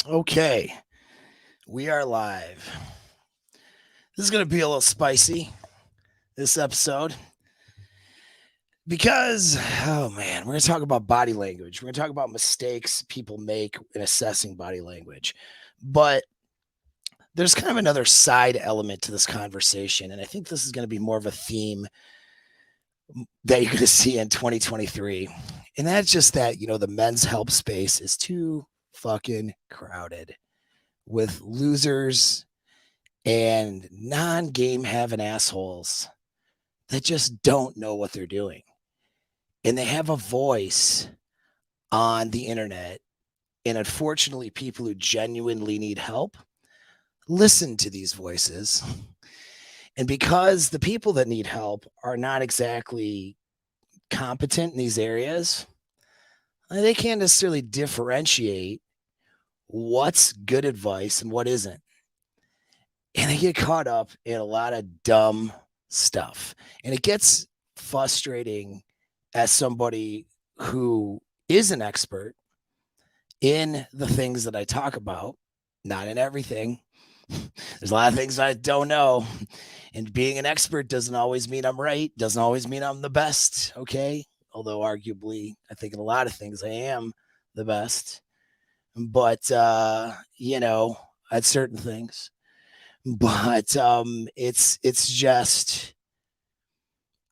Okay, we are live. This is going to be a little spicy, this episode, because, oh man, we're going to talk about body language. We're going to talk about mistakes people make in assessing body language. But there's kind of another side element to this conversation. And I think this is going to be more of a theme that you're going to see in 2023. And that's just that, the men's help space is too fucking crowded with losers and non-game having assholes that just don't know what they're doing. And they have a voice on the internet. And unfortunately, people who genuinely need help listen to these voices. And because the people that need help are not exactly competent in these areas, they can't necessarily differentiate what's good advice and what isn't. And they get caught up in a lot of dumb stuff. And it gets frustrating as somebody who is an expert in the things that I talk about, not in everything. There's a lot of things I don't know. And being an expert doesn't always mean I'm right, doesn't always mean I'm the best, okay? Although arguably, I think in a lot of things I am the best. But, at certain things. But it's just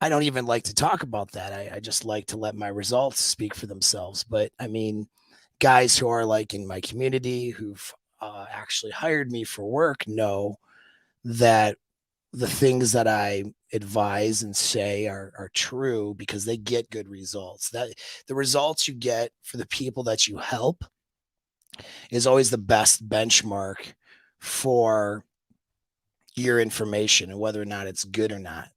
I don't even like to talk about that. I just like to let my results speak for themselves. But I mean, guys who are like in my community who've actually hired me for work know that the things that I advise and say are true because they get good results. That the results you get for the people that you help is always the best benchmark for your information and whether or not it's good or not.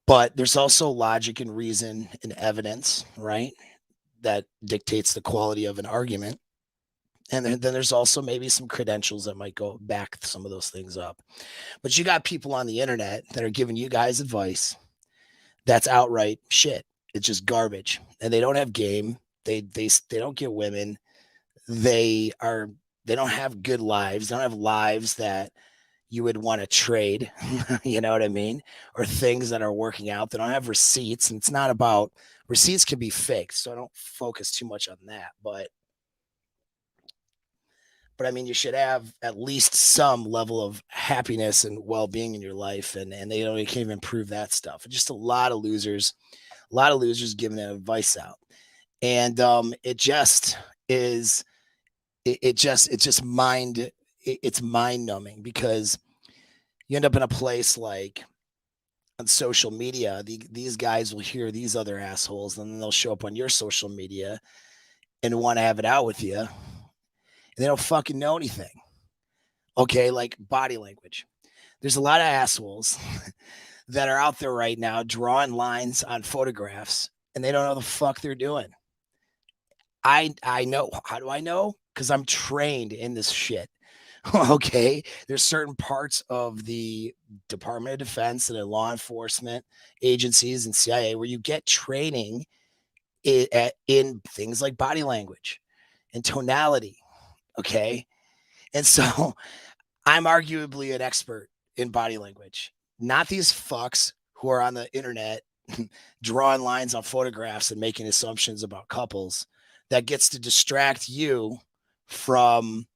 But there's also logic and reason and evidence, right? That dictates the quality of an argument. And then there's also maybe some credentials that might go back some of those things up. But you got people on the internet that are giving you guys advice that's outright shit. It's just garbage. And they don't have game. They don't get women. They are they don't have good lives. They don't have lives that you would want to trade, you know what I mean? Or things that are working out. They don't have receipts. And it's not about receipts can be faked. So I don't focus too much on that. But I mean, you should have at least some level of happiness and well-being in your life. And they don't, you can't even prove that stuff. And just a lot of losers giving that advice out. And it just is, it's just it's mind numbing because you end up in a place like on social media, these guys will hear these other assholes, and then they'll show up on your social media and want to have it out with you, and they don't fucking know anything. Okay, like body language. There's a lot of assholes that are out there right now drawing lines on photographs, and they don't know the fuck they're doing. I know. How do I know? Because I'm trained in this shit. Okay, there's certain parts of the Department of Defense and the law enforcement agencies and CIA where you get training in things like body language and tonality. Okay, and so I'm arguably an expert in body language, not these fucks who are on the internet drawing lines on photographs and making assumptions about couples that gets to distract you from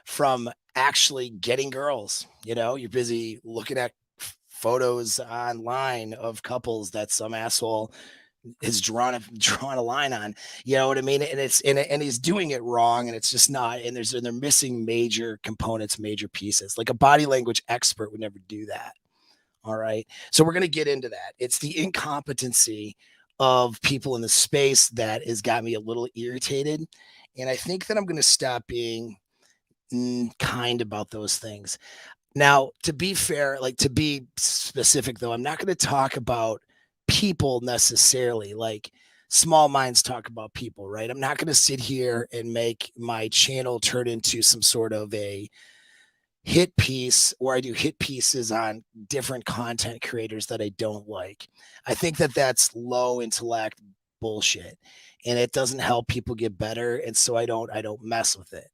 from actually getting girls. You're busy looking at photos online of couples that some asshole has drawn a line on. You know what I mean? And he's doing it wrong, and it's just not. And they're missing major components, major pieces. Like a body language expert would never do that. All right. So we're going to get into that. It's the incompetency of people in the space that has got me a little irritated. And I think that I'm going to stop being kind about those things. Now, to be fair, like to be specific though, I'm not going to talk about people necessarily. Like small minds talk about people, right? I'm not going to sit here and make my channel turn into some sort of a hit piece where I do hit pieces on different content creators that I don't like. I think that that's low intellect bullshit. and it doesn't help people get better. And so I don't mess with it.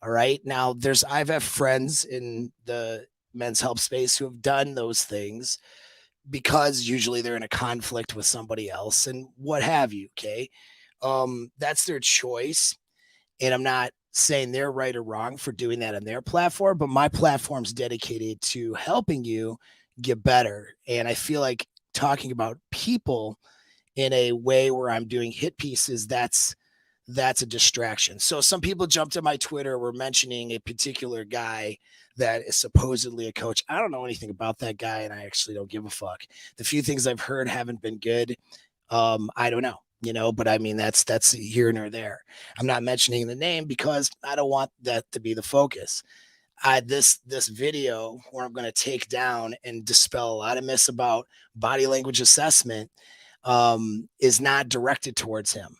All right. Now I've had friends in the men's health space who have done those things because usually they're in a conflict with somebody else and what have you. Okay. That's their choice. And I'm not saying they're right or wrong for doing that on their platform, but my platform's dedicated to helping you get better. And I feel like talking about people in a way where I'm doing hit pieces, that's a distraction. So some people jumped to my Twitter, were mentioning a particular guy that is supposedly a coach. I don't know anything about that guy, and I actually don't give a fuck. The few things I've heard haven't been good. I don't know, but I mean that's here nor there. I'm not mentioning the name because I don't want that to be the focus. This video where I'm going to take down and dispel a lot of myths about body language assessment is not directed towards him.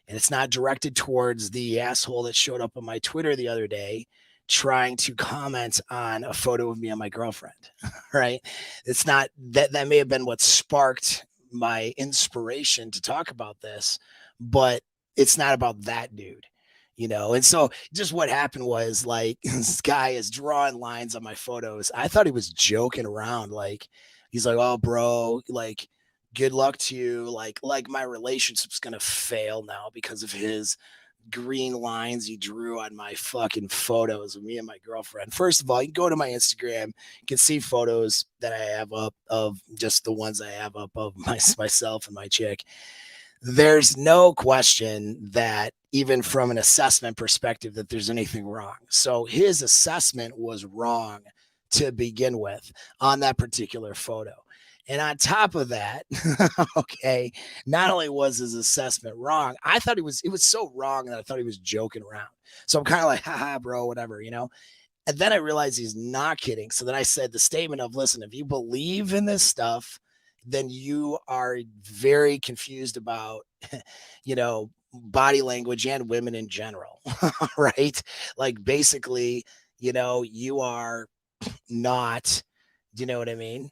And it's not directed towards the asshole that showed up on my Twitter the other day trying to comment on a photo of me and my girlfriend. Right. It's not that may have been what sparked my inspiration to talk about this, but it's not about that dude. And so just what happened was like this guy is drawing lines on my photos. I thought he was joking around. Like he's like, oh bro, like good luck to you. Like my relationship's gonna fail now because of his green lines he drew on my fucking photos of me and my girlfriend. First of all, you can go to my Instagram, you can see photos that I have up of just the ones I have up of myself and my chick. There's no question that even from an assessment perspective that there's anything wrong. So his assessment was wrong to begin with on that particular photo. And on top of that, okay, not only was his assessment wrong, I thought it was so wrong that I thought he was joking around. So I'm kind of like, haha, bro, whatever. And then I realized he's not kidding. So then I said the statement of, listen, if you believe in this stuff, then you are very confused about, body language and women in general, right? Like basically, you are not, do you know what I mean?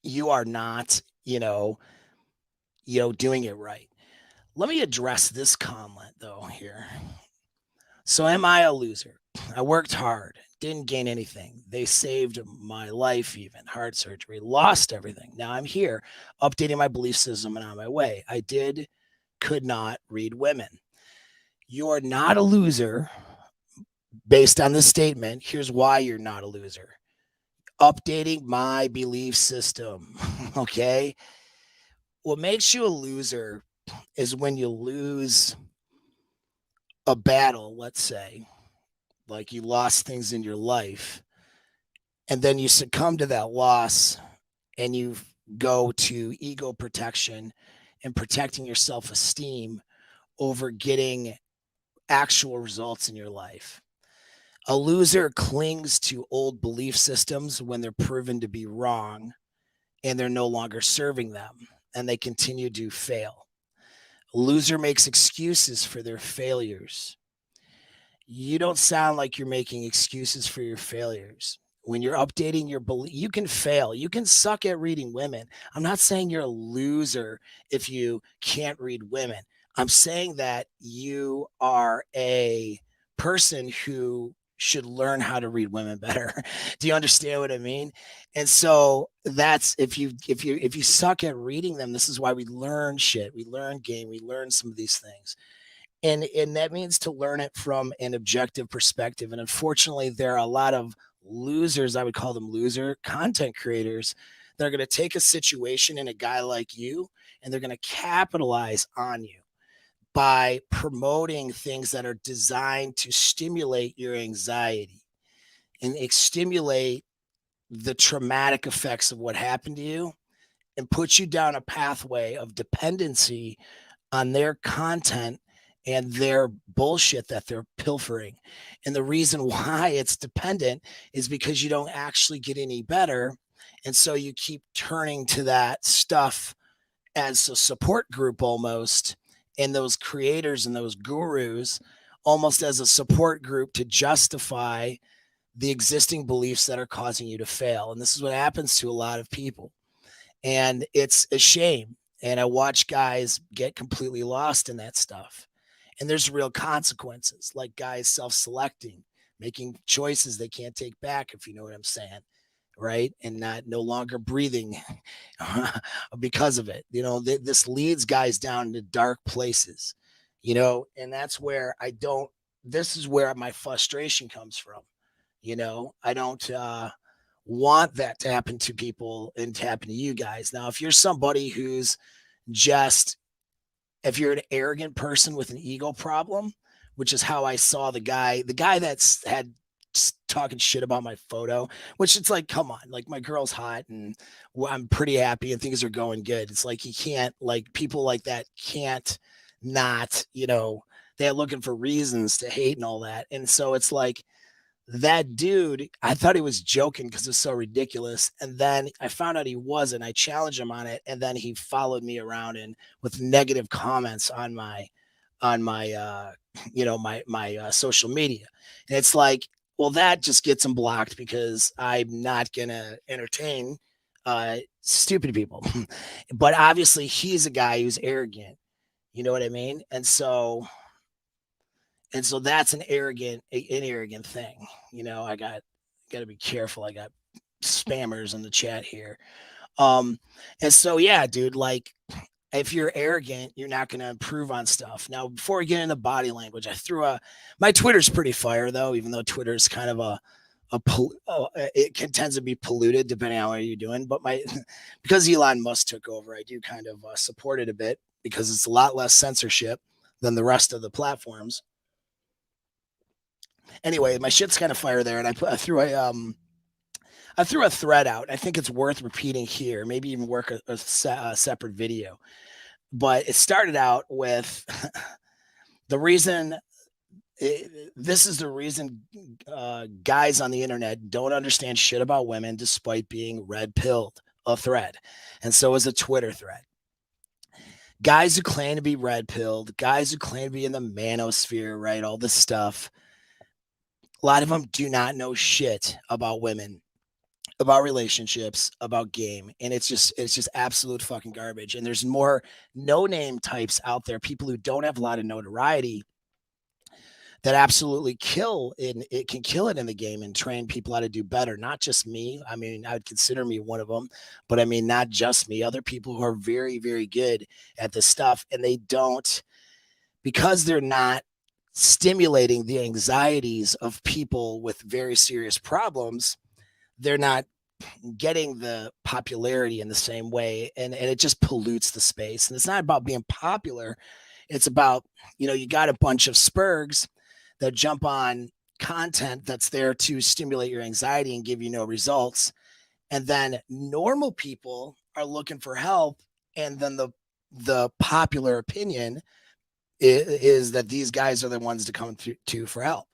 You are not, doing it right. Let me address this comment though here. So am I a loser? I worked hard, didn't gain anything. They saved my life, even heart surgery, lost everything. Now I'm here updating my belief system and on my way. Could not read women. You are not a loser based on this statement. Here's why you're not a loser. Updating my belief system. Okay. What makes you a loser is when you lose a battle, let's say, like you lost things in your life, and then you succumb to that loss and you go to ego protection and protecting your self-esteem over getting actual results in your life. A loser clings to old belief systems when they're proven to be wrong and they're no longer serving them and they continue to fail. A loser makes excuses for their failures. You don't sound like you're making excuses for your failures. When you're updating your belief, you can fail. You can suck at reading women. I'm not saying you're a loser if you can't read women. I'm saying that you are a person who should learn how to read women better. Do you understand what I mean? And so that's if you suck at reading them, this is why we learn shit. We learn game, we learn some of these things. And that means to learn it from an objective perspective. And unfortunately, there are a lot of losers, I would call them loser content creators, that are going to take a situation and a guy like you, and they're going to capitalize on you by promoting things that are designed to stimulate your anxiety and stimulate the traumatic effects of what happened to you and put you down a pathway of dependency on their content and their bullshit that they're pilfering. And the reason why it's dependent is because you don't actually get any better. And so you keep turning to that stuff as a support group almost, and those creators and those gurus almost as a support group to justify the existing beliefs that are causing you to fail. And this is what happens to a lot of people. And it's a shame. And I watch guys get completely lost in that stuff. And there's real consequences, like guys self-selecting, making choices they can't take back, if you know what I'm saying, right? And not no longer breathing because of it. This leads guys down to dark places, and that's where I don't. This is where my frustration comes from. I don't want that to happen to people and to happen to you guys. Now, if you're somebody who's just if you're an arrogant person with an ego problem, which is how I saw the guy that's had talking shit about my photo, which it's like, come on, like my girl's hot and I'm pretty happy and things are going good. It's like you can't, like, people like that can't not, they're looking for reasons to hate and all that. And so it's like, that dude, I thought he was joking because it's so ridiculous. And then I found out he wasn't. I challenged him on it, and then he followed me around and with negative comments on my social media. And it's like, well, that just gets him blocked because I'm not gonna entertain stupid people. But obviously he's a guy who's arrogant. You know what I mean? And so that's an arrogant thing. I got to be careful. I got spammers in the chat here. And so, yeah, dude, like, if you're arrogant, you're not going to improve on stuff. Now, before we get into body language, my Twitter's pretty fire though, even though Twitter's kind of it tends to be polluted depending on what you're doing. But because Elon Musk took over, I do kind of support it a bit because it's a lot less censorship than the rest of the platforms. Anyway, my shit's kind of fire there, and I threw a thread out. I think it's worth repeating here, maybe even work a separate video. But it started out with the reason. This is the reason guys on the internet don't understand shit about women, despite being red-pilled. A thread, and so is a Twitter thread. Guys who claim to be red-pilled, guys who claim to be in the manosphere, right? All this stuff. A lot of them do not know shit about women, about relationships, about game. And it's just absolute fucking garbage. And there's more no-name types out there, people who don't have a lot of notoriety, that absolutely kill it can kill it in the game and train people how to do better. Not just me. I mean, I would consider me one of them, but I mean, not just me, other people who are very, very good at this stuff. And they don't, because they're not stimulating the anxieties of people with very serious problems, they're not getting the popularity in the same way, and it just pollutes the space. And it's not about being popular, it's about, you got a bunch of spurgs that jump on content that's there to stimulate your anxiety and give you no results, and then normal people are looking for help, and then the popular opinion is that these guys are the ones to come to for help.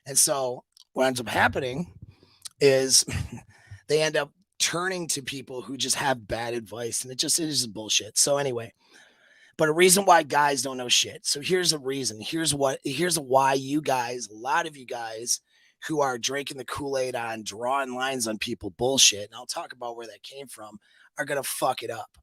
And so what ends up happening is they end up turning to people who just have bad advice, and it is just bullshit. So anyway, but a reason why guys don't know shit. So here's a reason. Here's why you guys, a lot of you guys who are drinking the Kool-Aid on drawing lines on people bullshit, and I'll talk about where that came from, are going to fuck it up.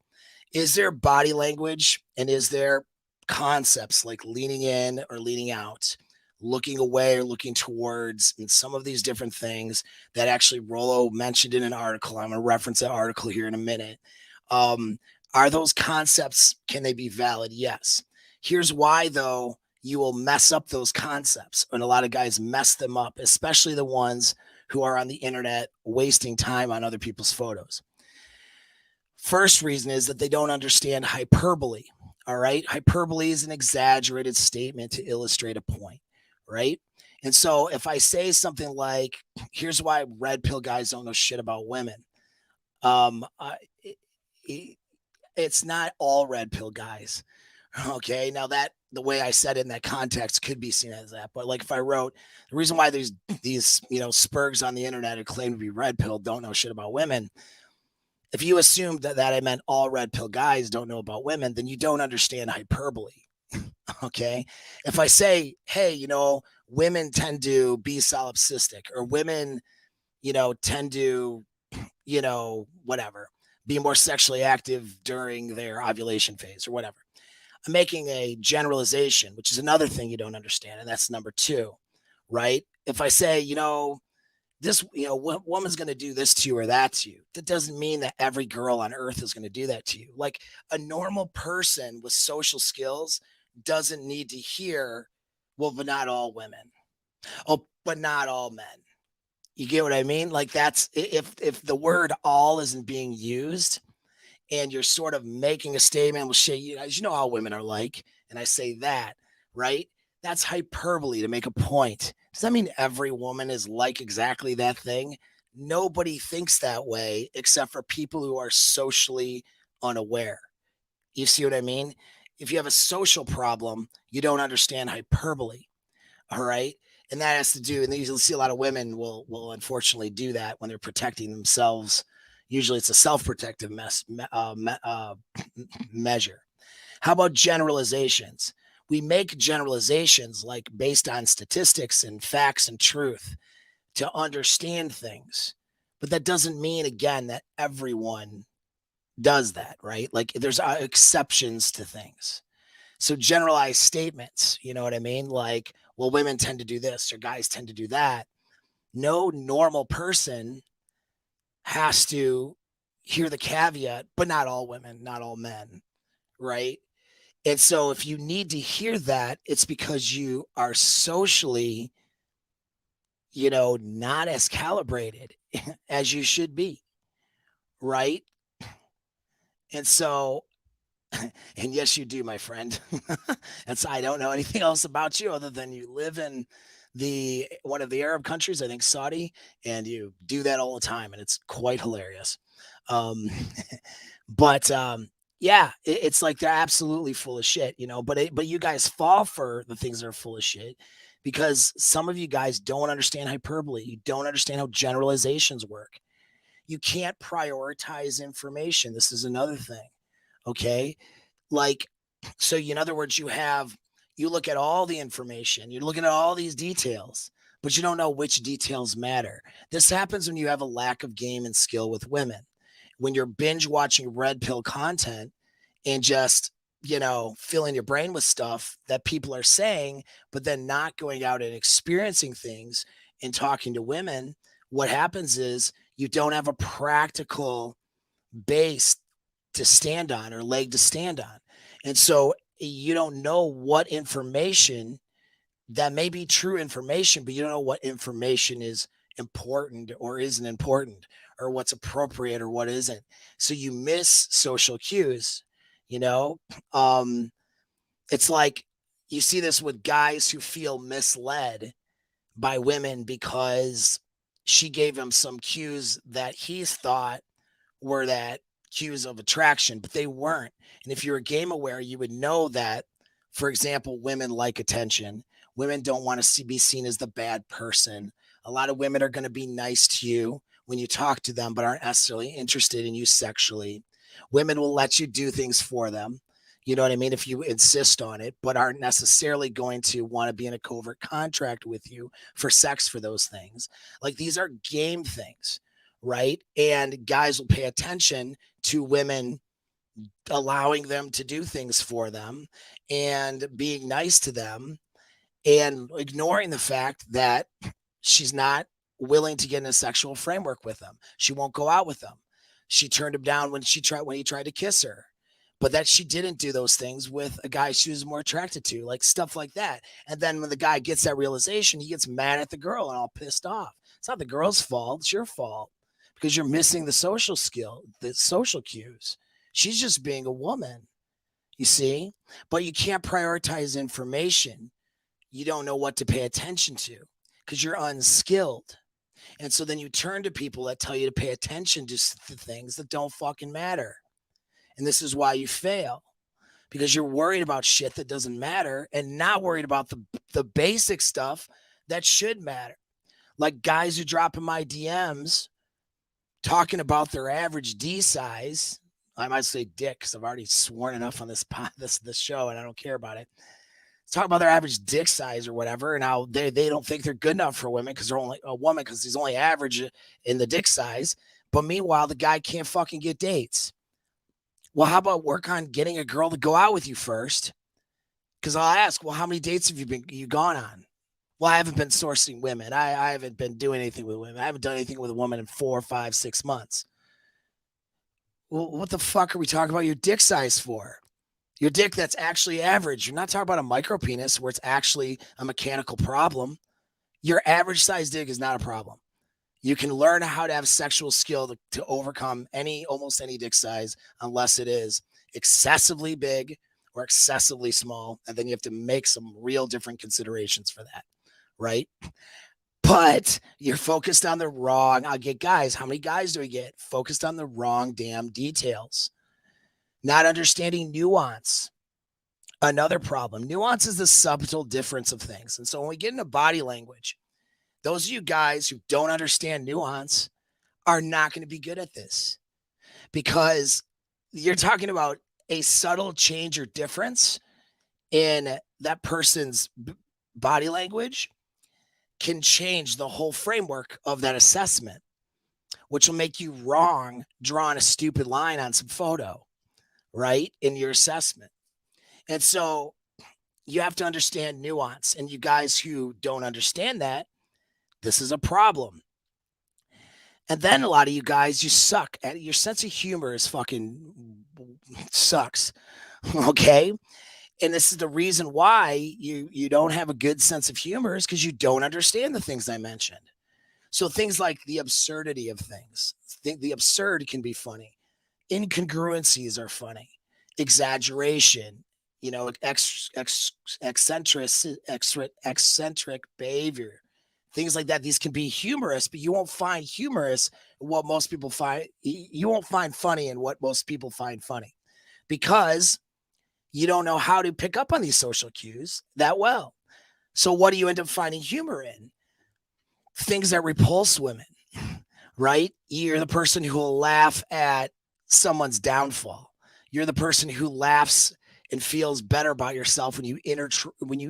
Is there body language, and is there concepts like leaning in or leaning out, looking away or looking towards, and some of these different things that actually Rollo mentioned in an article? I'm going to reference that article here in a minute. Are those concepts, can they be valid? Yes. Here's why, though, you will mess up those concepts, and a lot of guys mess them up, especially the ones who are on the internet wasting time on other people's photos. First reason is that they don't understand hyperbole. All right. Hyperbole is an exaggerated statement to illustrate a point. Right. And so if I say something like, here's why red pill guys don't know shit about women. It's not all red pill guys. Okay. Now that the way I said it in that context could be seen as that. But like if I wrote the reason why these spurgs on the internet who claim to be red pill don't know shit about women. If you assumed that I meant all red pill guys don't know about women, then you don't understand hyperbole. Okay. If I say, hey, women tend to be solipsistic, or women, tend to, whatever. be more sexually active during their ovulation phase or whatever. I'm making a generalization, which is another thing you don't understand. And that's number two, right? If I say, this, woman's going to do this to you or that to you, that doesn't mean that every girl on earth is going to do that to you. Like a normal person with social skills doesn't need to hear, well, but not all women. Oh, but not all men. You get what I mean? Like that's if the word all isn't being used and you're sort of making a statement, well, shit, you guys, you know how women are like, and I say that, right? That's hyperbole to make a point. Does that mean every woman is like exactly that thing? Nobody thinks that way except for people who are socially unaware. You see what I mean? If you have a social problem, you don't understand hyperbole. All right. And that has to do, and you'll see a lot of women will unfortunately do that when they're protecting themselves. Usually it's a self-protective measure. How about generalizations? We make generalizations like based on statistics and facts and truth to understand things. But that doesn't mean, again, that everyone does that, right? Like there's exceptions to things. So generalized statements, you know what I mean? Like, well, women tend to do this or guys tend to do that. No normal person has to hear the caveat, but not all women, not all men, right? And so if you need to hear that, it's because you are socially, not as calibrated as you should be, right? And so and yes, you do, my friend. I don't know anything else about you other than you live in the one of the Arab countries, I think Saudi, and you do that all the time, and it's quite hilarious. Um, but yeah, it's like they're absolutely full of shit, But you guys fall for the things that are full of shit because some of you guys don't understand hyperbole. You don't understand how generalizations work. You can't prioritize information. This is another thing. Okay, like, so in other words, you look at all the information, you're looking at all these details, but you don't know which details matter. This happens when you have a lack of game and skill with women. When you're binge watching red pill content and just, filling your brain with stuff that people are saying, but then not going out and experiencing things and talking to women, what happens is you don't have a practical base to stand on or leg to stand on. And so you don't know what information that may be true information, but you don't know what information is important or isn't important or what's appropriate or what isn't. So you miss social cues, you know? Um, it's like you see this with guys who feel misled by women because she gave him some cues that he thought were that cues of attraction, but they weren't. And if you're a game aware, you would know that, for example, women like attention. Women don't want to be seen as the bad person. A lot of women are going to be nice to you when you talk to them, but aren't necessarily interested in you sexually. Women will let you do things for them. You know what I mean? If you insist on it, but aren't necessarily going to want to be in a covert contract with you for sex for those things. Like these are game things, right? And guys will pay attention to women allowing them to do things for them and being nice to them and ignoring the fact that she's not willing to get in a sexual framework with them. She won't go out with them. She turned him down when he tried to kiss her. But that she didn't do those things with a guy she was more attracted to, like stuff like that. And then when the guy gets that realization, he gets mad at the girl and all pissed off. It's not the girl's fault, it's your fault because you're missing the social skill, the social cues. She's just being a woman, you see? But you can't prioritize information. You don't know what to pay attention to because you're unskilled. And so then you turn to people that tell you to pay attention to things that don't fucking matter. And this is why you fail because you're worried about shit that doesn't matter and not worried about the basic stuff that should matter. Like guys who drop in my DMs talking about their average D size. I might say dick because I've already sworn enough on this show and I don't care about it. Talk about their average dick size or whatever, and how they don't think they're good enough for women because they're only a woman because he's only average in the dick size. But meanwhile, the guy can't fucking get dates. Well, how about work on getting a girl to go out with you first? Because I'll ask, well, how many dates have you gone on? Well, I haven't been sourcing women. I haven't been doing anything with women. I haven't done anything with a woman in 4, 5, 6 months. Well, what the fuck are we talking about your dick size for? Your dick that's actually average. You're not talking about a micro penis where it's actually a mechanical problem. Your average size dick is not a problem. You can learn how to have sexual skill to overcome almost any dick size, unless it is excessively big or excessively small. And then you have to make some real different considerations for that, right? But you're focused on the wrong. I'll get guys. How many guys do we get? Focused on the wrong damn details. Not understanding nuance. Another problem. Nuance is the subtle difference of things. And so when we get into body language, those of you guys who don't understand nuance are not going to be good at this, because you're talking about a subtle change or difference in that person's body language can change the whole framework of that assessment, which will make you wrong drawing a stupid line on some photo, right, in your assessment. And so you have to understand nuance. And you guys who don't understand that, this is a problem. And then a lot of you guys, you suck at your sense of humor is fucking sucks. Okay. And this is the reason why you don't have a good sense of humor, is because you don't understand the things I mentioned. So things like the absurdity of things. The absurd can be funny. Incongruencies are funny. Exaggeration, eccentric behavior, things like that. These can be humorous, but you won't find humorous what most people find. You won't find funny in what most people find funny, because you don't know how to pick up on these social cues that well. So what do you end up finding humor in? Things that repulse women, right? You're the person who will laugh at someone's downfall. You're the person who laughs and feels better about yourself when you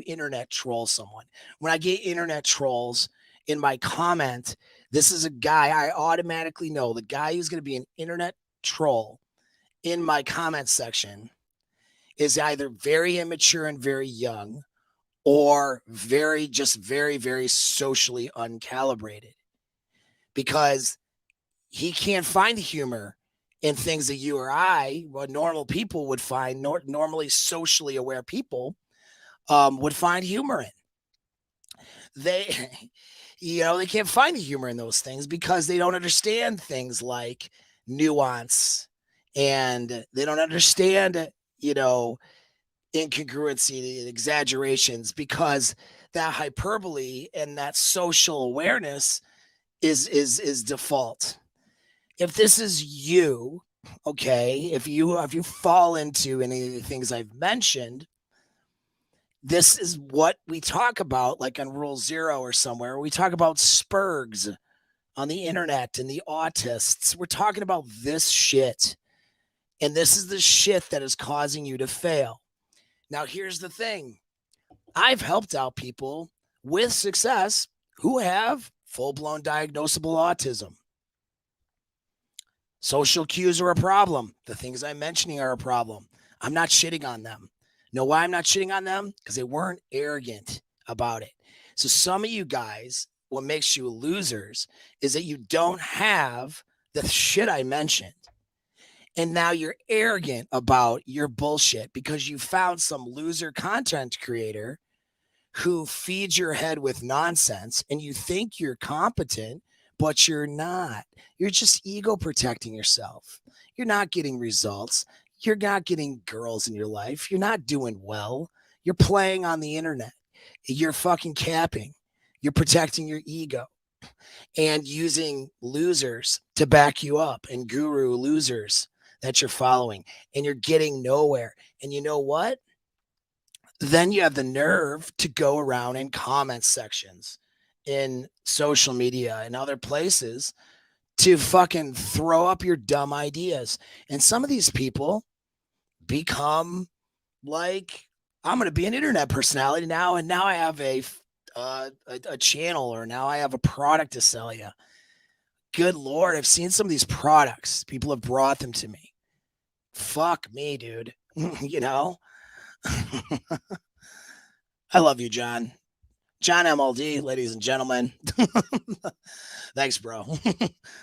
internet troll someone. When I get internet trolls in my comment, this is a guy I automatically know. The guy who's going to be an internet troll in my comment section is either very immature and very young, or very, very socially uncalibrated, because he can't find the humor in things that you or I, what normal people would find, normally socially aware people would find humor in. They, they can't find the humor in those things because they don't understand things like nuance, and they don't understand, incongruency and exaggerations, because that hyperbole and that social awareness is default. If this is you, okay, if you fall into any of the things I've mentioned, this is what we talk about, like on Rule 0 or somewhere. We talk about spurgs on the internet and the autists. We're talking about this shit. And this is the shit that is causing you to fail. Now, here's the thing. I've helped out people with success who have full-blown diagnosable autism. Social cues are a problem. The things I'm mentioning are a problem. I'm not shitting on them. Know why I'm not shitting on them? Because they weren't arrogant about it. So some of you guys, what makes you losers is that you don't have the shit I mentioned. And now you're arrogant about your bullshit because you found some loser content creator who feeds your head with nonsense, and you think you're competent, but you're not. You're just ego protecting yourself. You're not getting results. You're not getting girls in your life. You're not doing well. You're playing on the internet. You're fucking capping. You're protecting your ego and using losers to back you up, and guru losers that you're following, and you're getting nowhere. And you know what? Then you have the nerve to go around in comment sections in social media and other places to fucking throw up your dumb ideas. And some of these people become like, I'm going to be an internet personality now, and now I have a channel, or now I have a product to sell you. good Lord, I've seen some of these products. People have brought them to me. Fuck me, dude. You know? I love you, John. John MLD, ladies and gentlemen. Thanks, bro.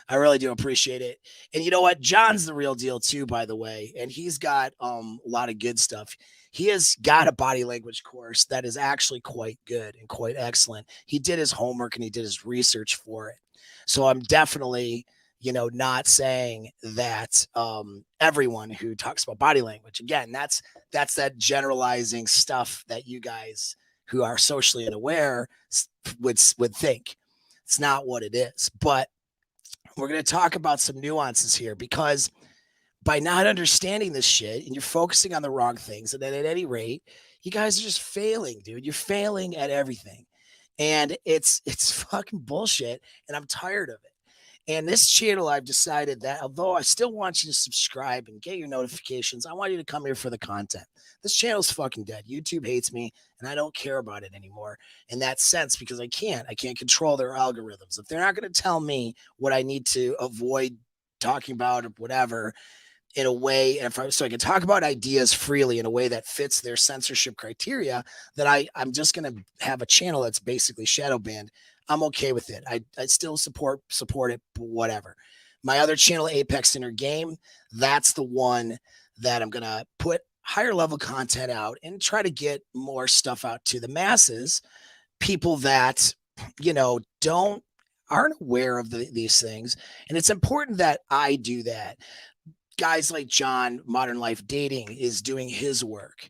I really do appreciate it. And you know what? John's the real deal too, by the way. And he's got a lot of good stuff. He has got a body language course that is actually quite good and quite excellent. He did his homework and he did his research for it. So I'm definitely, not saying that everyone who talks about body language, again, that's that generalizing stuff that you guys who are socially unaware would think. It's not what it is. But we're going to talk about some nuances here, because by not understanding this shit and you're focusing on the wrong things, and then at any rate, you guys are just failing, dude. You're failing at everything. And it's fucking bullshit, and I'm tired of it. And this channel, I've decided that although I still want you to subscribe and get your notifications, I want you to come here for the content. This channel's fucking dead. YouTube hates me, and I don't care about it anymore in that sense, because I can't control their algorithms. If they're not going to tell me what I need to avoid talking about or whatever in a way, so I can talk about ideas freely in a way that fits their censorship criteria, then I'm just going to have a channel that's basically shadow banned. I'm okay with it. I still support it, but whatever. My other channel, Apex Inner Game, that's the one that I'm going to put higher level content out and try to get more stuff out to the masses, people that, aren't aware of these things. And it's important that I do that. Guys like John, Modern Life Dating, is doing his work.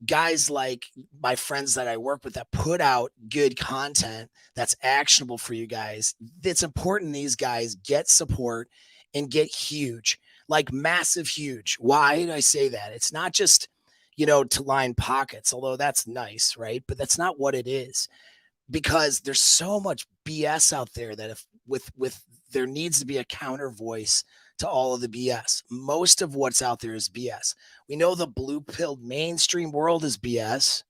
Guys like my friends that I work with that put out good content that's actionable for you guys. It's important these guys get support and get huge, like massive huge. Why did I say that? It's not just, to line pockets, although that's nice, right? But that's not what it is, because there's so much BS out there that if with there needs to be a counter voice to all of the BS. Most of what's out there is BS. We know the blue pill mainstream world is BS,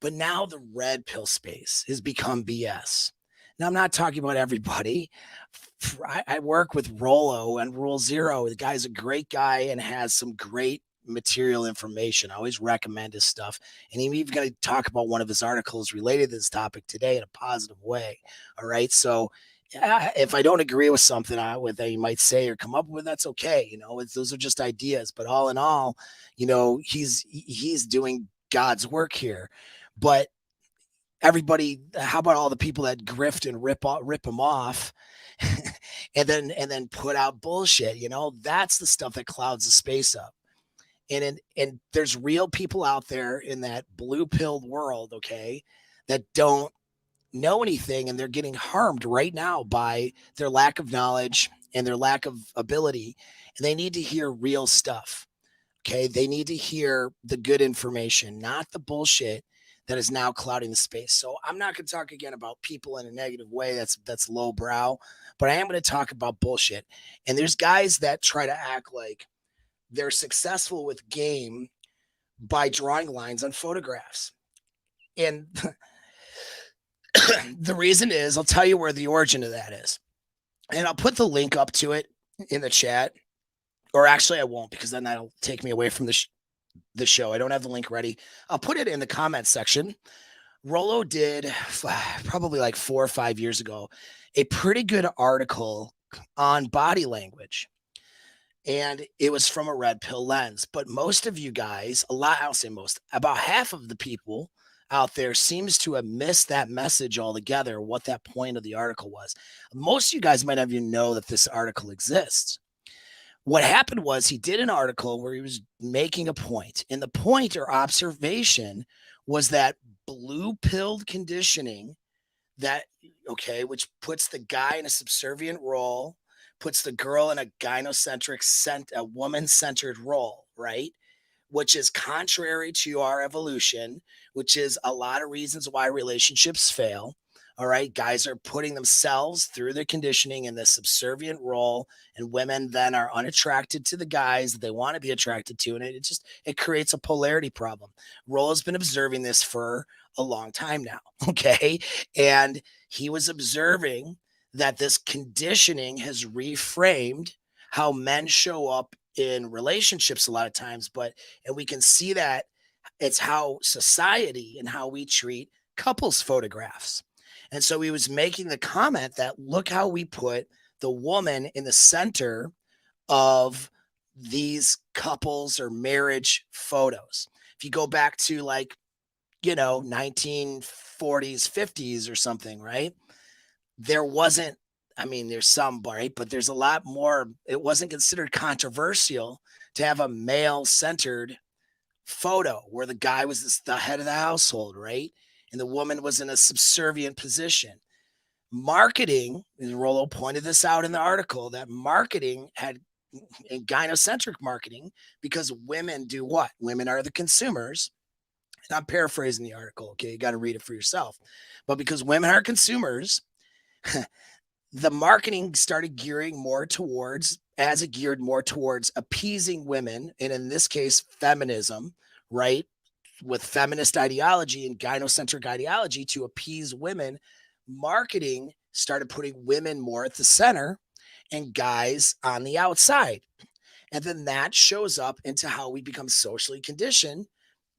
but now the red pill space has become BS. Now, I'm not talking about everybody. I work with Rollo and Rule Zero. The guy's a great guy and has some great material information. I always recommend his stuff. And I'm even going to talk about one of his articles related to this topic today in a positive way. All right. So, yeah, if I don't agree with something that you might say or come up with, that's okay. Those are just ideas. But all in all, he's doing God's work here. But everybody, how about all the people that grift and rip them off, and then put out bullshit? That's the stuff that clouds the space up. And there's real people out there in that blue pilled world, okay, that don't know anything, and they're getting harmed right now by their lack of knowledge and their lack of ability, and they need to hear real stuff. Okay, they need to hear the good information, not the bullshit that is now clouding the space. So I'm not going to talk again about people in a negative way. That's lowbrow, but I am going to talk about bullshit. And there's guys that try to act like they're successful with game by drawing lines on photographs. And the reason is, I'll tell you where the origin of that is. And I'll put the link up to it in the chat. Or actually, I won't, because then that'll take me away from the show. I don't have the link ready. I'll put it in the comments section. Rollo did probably like 4 or 5 years ago a pretty good article on body language. And it was from a red pill lens. But most of you guys, I'll say most, about half of the people out there seems to have missed that message altogether, what that point of the article was. Most of you guys might not even know that this article exists. What happened was he did an article where he was making a point, and the point or observation was that blue-pilled conditioning, which puts the guy in a subservient role, puts the girl in a gynocentric, a woman-centered role, right? Which is contrary to our evolution, which is a lot of reasons why relationships fail. All right. Guys are putting themselves through their conditioning in this subservient role, and women then are unattracted to the guys that they want to be attracted to. And it creates a polarity problem. Rollo's been observing this for a long time now. Okay. And he was observing that this conditioning has reframed how men show up in relationships a lot of times, and we can see that it's how society and how we treat couples photographs. And so he was making the comment that look how we put the woman in the center of these couples or marriage photos. If you go back to, like, 1940s, 50s or something, right? There wasn't, I mean, there's some, right? But there's a lot more. It wasn't considered controversial to have a male centered photo where the guy was the head of the household, right? And the woman was in a subservient position. Marketing, and Rollo pointed this out in the article, that marketing had and gynocentric marketing, because women do what? Women are the consumers. And I'm paraphrasing the article. Okay. You got to read it for yourself. But because women are consumers, the marketing started gearing more towards, as it geared more towards appeasing women. And in this case, feminism, right? With feminist ideology and gynocentric ideology to appease women, marketing started putting women more at the center and guys on the outside. And then that shows up into how we become socially conditioned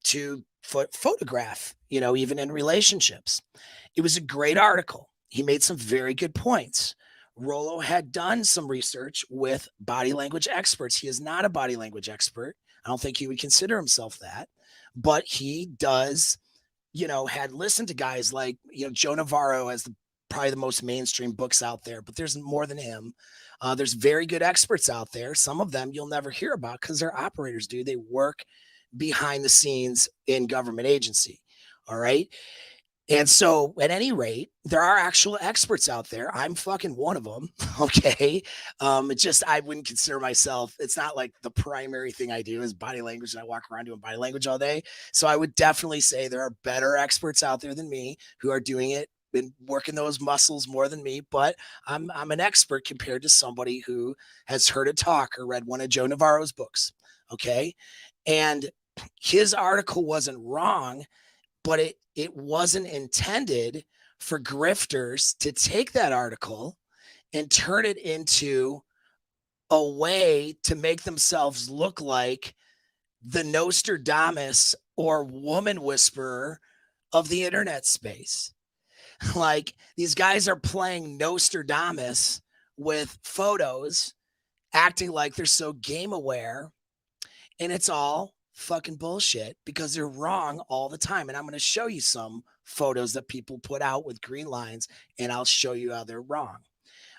to photograph, even in relationships. It was a great article. He made some very good points. Rollo had done some research with body language experts. He is not a body language expert. I don't think he would consider himself that, but he does, had listened to guys like, Joe Navarro has probably the most mainstream books out there, but there's more than him. There's very good experts out there. Some of them you'll never hear about because they're operators, dude. They work behind the scenes in government agency. All right. And so at any rate, there are actual experts out there. I'm fucking one of them. Okay. It's just, I wouldn't consider myself, it's not like the primary thing I do is body language, and I walk around doing body language all day. So I would definitely say there are better experts out there than me who are doing it and working those muscles more than me, but I'm an expert compared to somebody who has heard it talk or read one of Joe Navarro's books. Okay. And his article wasn't wrong, but it wasn't intended for grifters to take that article and turn it into a way to make themselves look like the Nostradamus or woman whisperer of the internet space. Like, these guys are playing Nostradamus with photos, acting like they're so game aware, and it's all fucking bullshit because they're wrong all the time. And I'm going to show you some photos that people put out with green lines, and I'll show you how they're wrong.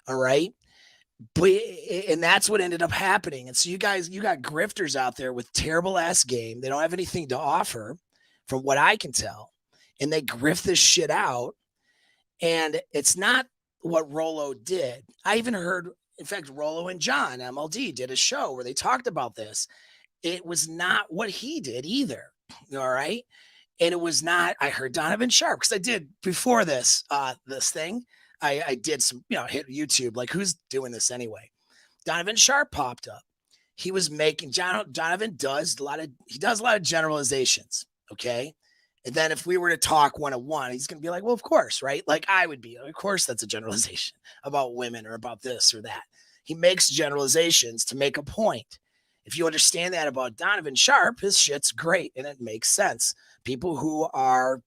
All right. And that's what ended up happening. And so you got grifters out there with terrible ass game. They don't have anything to offer from what I can tell. And they grift this shit out. And it's not what Rollo did. I even heard, in fact, Rollo and John MLD did a show where they talked about this. It was not what he did either. All right. And it was not, I heard Donovan Sharp, because I did before this, this thing. I did some, hit YouTube, like, who's doing this anyway? Donovan Sharp popped up. He was making, Donovan does a lot of generalizations. Okay. And then if we were to talk one-on-one, he's going to be like, well, of course, right? Like I would be, of course, that's a generalization about women or about this or that. He makes generalizations to make a point. If you understand that about Donovan Sharp, his shit's great and it makes sense. People who are,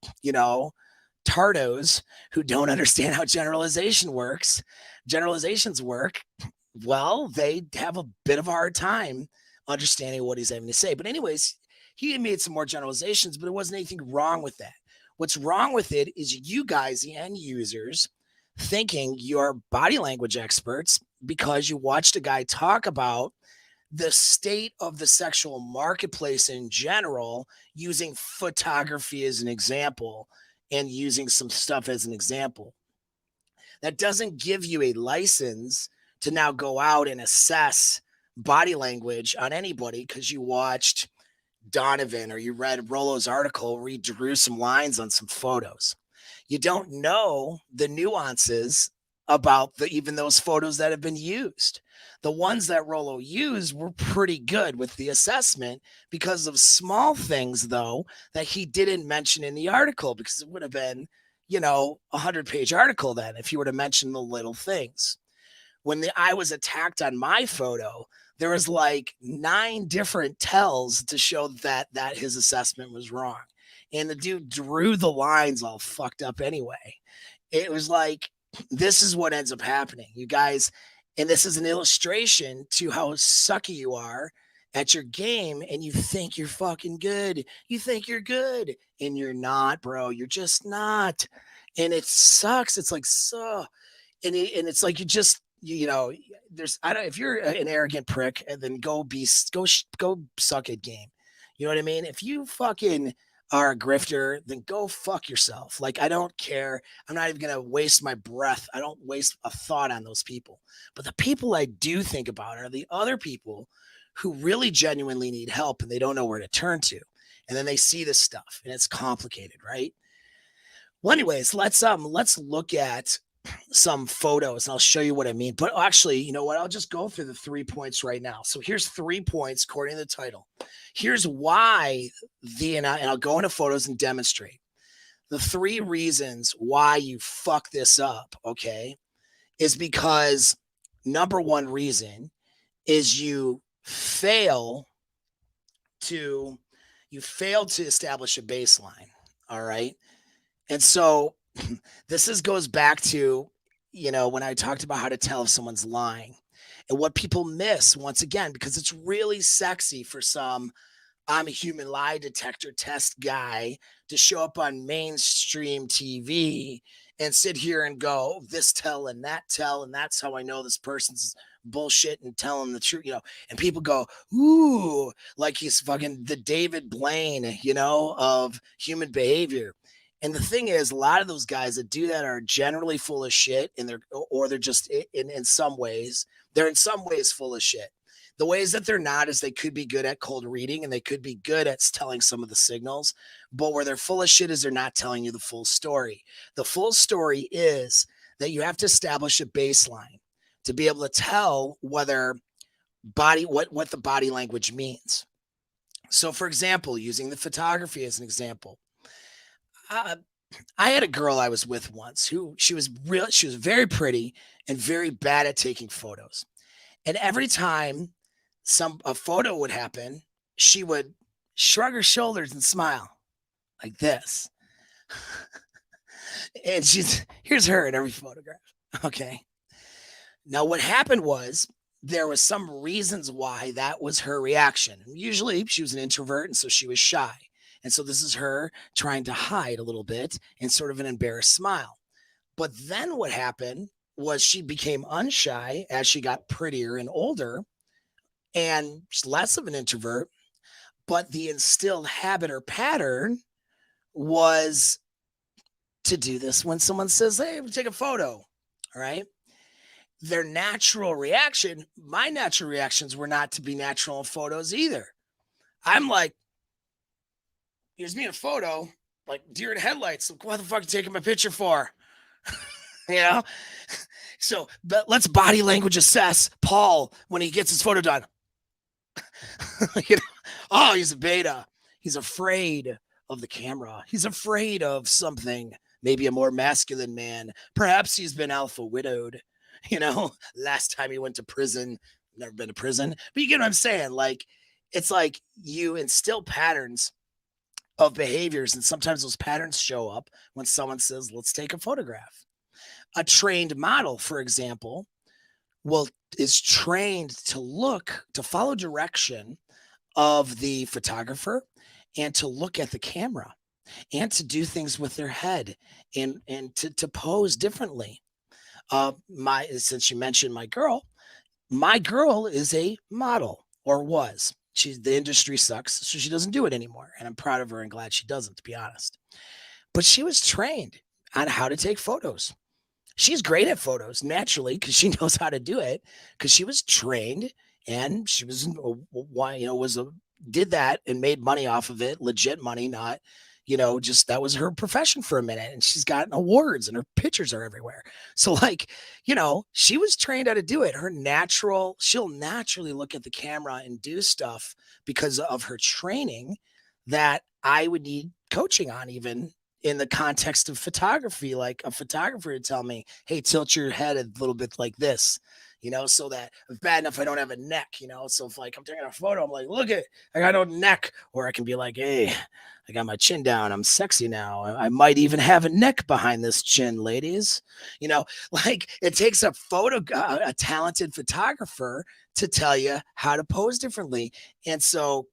tardos who don't understand how generalizations work, well, they have a bit of a hard time understanding what he's having to say. But anyways, he made some more generalizations, but it wasn't anything wrong with that. What's wrong with it is you guys, the end users, thinking you're body language experts because you watched a guy talk about the state of the sexual marketplace in general, using photography as an example and using some stuff as an example. That doesn't give you a license to now go out and assess body language on anybody because you watched Donovan or you read Rollo's article where he drew some lines on some photos. You don't know the nuances about even those photos that have been used. The ones that Rollo used were pretty good with the assessment because of small things, though, that he didn't mention in the article, because it would have been, 100-page article then if you were to mention the little things. When I was attacked on my photo, there was like 9 different tells to show that his assessment was wrong. And the dude drew the lines all fucked up anyway. It was like, this is what ends up happening, you guys. And this is an illustration to how sucky you are at your game, and you think you're fucking good. You think you're good, and you're not, bro. You're just not. And it sucks. It's like, so, and it's like, there's, I don't, if you're an arrogant prick, and then go suck at game. You know what I mean? If you fucking are a grifter, then go fuck yourself. Like, I don't care. I'm not even going to waste my breath. I don't waste a thought on those people. But the people I do think about are the other people who really genuinely need help and they don't know where to turn to. And then they see this stuff and it's complicated, right? Well, anyways, let's look at some photos and I'll show you what I mean. But actually, you know what? I'll just go through the 3 points right now. So here's 3 points according to the title. Here's why and I'll go into photos and demonstrate the 3 reasons why you fuck this up. Okay. Is because number 1 reason is you fail to establish a baseline. All right. And so this goes back to, when I talked about how to tell if someone's lying and what people miss once again, because it's really sexy for some I'm a human lie detector test guy to show up on mainstream TV and sit here and go this tell and that's how I know this person's bullshit and telling the truth, and people go, ooh, like he's fucking the David Blaine, of human behavior. And the thing is, a lot of those guys that do that are generally full of shit, and they're just in some ways, they're in some ways full of shit. The ways that they're not is they could be good at cold reading and they could be good at telling some of the signals, but where they're full of shit is they're not telling you the full story. The full story is that you have to establish a baseline to be able to tell whether what the body language means. So, for example, using the photography as an example, I had a girl I was with once who she was very pretty and very bad at taking photos. And every time a photo would happen, she would shrug her shoulders and smile like this. And here's her in every photograph. Okay. Now, what happened was there was some reasons why that was her reaction. Usually she was an introvert, and so she was shy. And so this is her trying to hide a little bit and sort of an embarrassed smile. But then what happened was she became unshy as she got prettier and older and less of an introvert. But the instilled habit or pattern was to do this when someone says, hey, take a photo. All right. Their natural reaction, my natural reactions were not to be natural in photos either. I'm like, here's me in a photo, like deer in headlights. Like, what the fuck are you taking my picture for? So, but let's body language assess Paul when he gets his photo done. Oh, he's a beta. He's afraid of the camera. He's afraid of something, maybe a more masculine man. Perhaps he's been alpha widowed, last time he went to prison. Never been to prison, but you get what I'm saying? Like, it's like you instill patterns of behaviors, and sometimes those patterns show up when someone says, let's take a photograph. A trained model, for example, is trained to follow direction of the photographer and to look at the camera and to do things with their head and to pose differently. Since you mentioned my girl is a model, or was. The industry sucks, so she doesn't do it anymore. And I'm proud of her and glad she doesn't, to be honest. But she was trained on how to take photos. She's great at photos naturally because she knows how to do it, because she was trained and she was, did that and made money off of it, legit money, not, just that was her profession for a minute. And she's gotten awards and her pictures are everywhere. So she was trained how to do it. She'll naturally look at the camera and do stuff because of her training that I would need coaching on, even in the context of photography, like a photographer would tell me, hey, tilt your head a little bit like this, so that if bad enough I don't have a neck, so if like I'm taking a photo, I'm like, look at, I got no neck. Or I can be like, hey, I got my chin down, I'm sexy now, I might even have a neck behind this chin, ladies. you know like it takes a talented photographer to tell you how to pose differently. And so,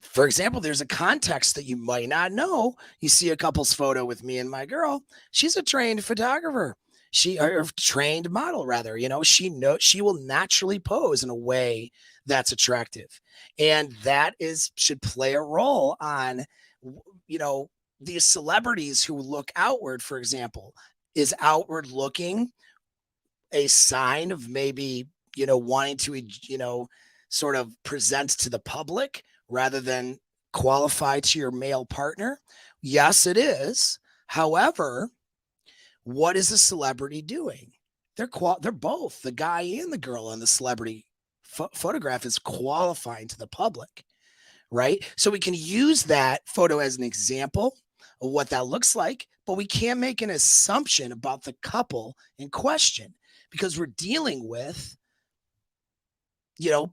for example, there's a context that you might not know. You see a couple's photo with me and my girl. She's a trained photographer. Or trained model rather. She will naturally pose in a way that's attractive, and that should play a role on, you know, these celebrities who look outward. For example, is outward looking a sign of maybe, wanting to, sort of present to the public rather than qualify to your male partner? Yes, it is. However, what is a celebrity doing? They're both, the guy and the girl in the celebrity photograph is qualifying to the public, right? So we can use that photo as an example of what that looks like, but we can't make an assumption about the couple in question, because we're dealing with,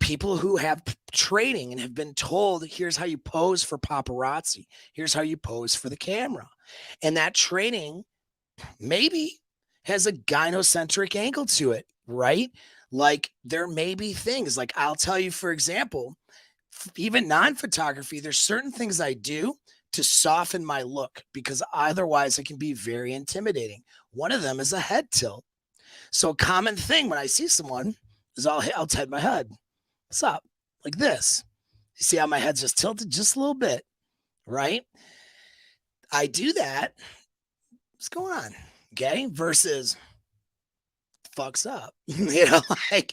people who have training and have been told, here's how you pose for paparazzi, here's how you pose for the camera. And that training maybe has a gynocentric angle to it, right? Like there may be things like, I'll tell you, for example, even non-photography, there's certain things I do to soften my look because otherwise it can be very intimidating. One of them is a head tilt. So a common thing when I see someone is I'll tilt my head. What's up? Like this. You see how my head's just tilted just a little bit, right? I do that. What's going on? Okay. Versus fucks up. Like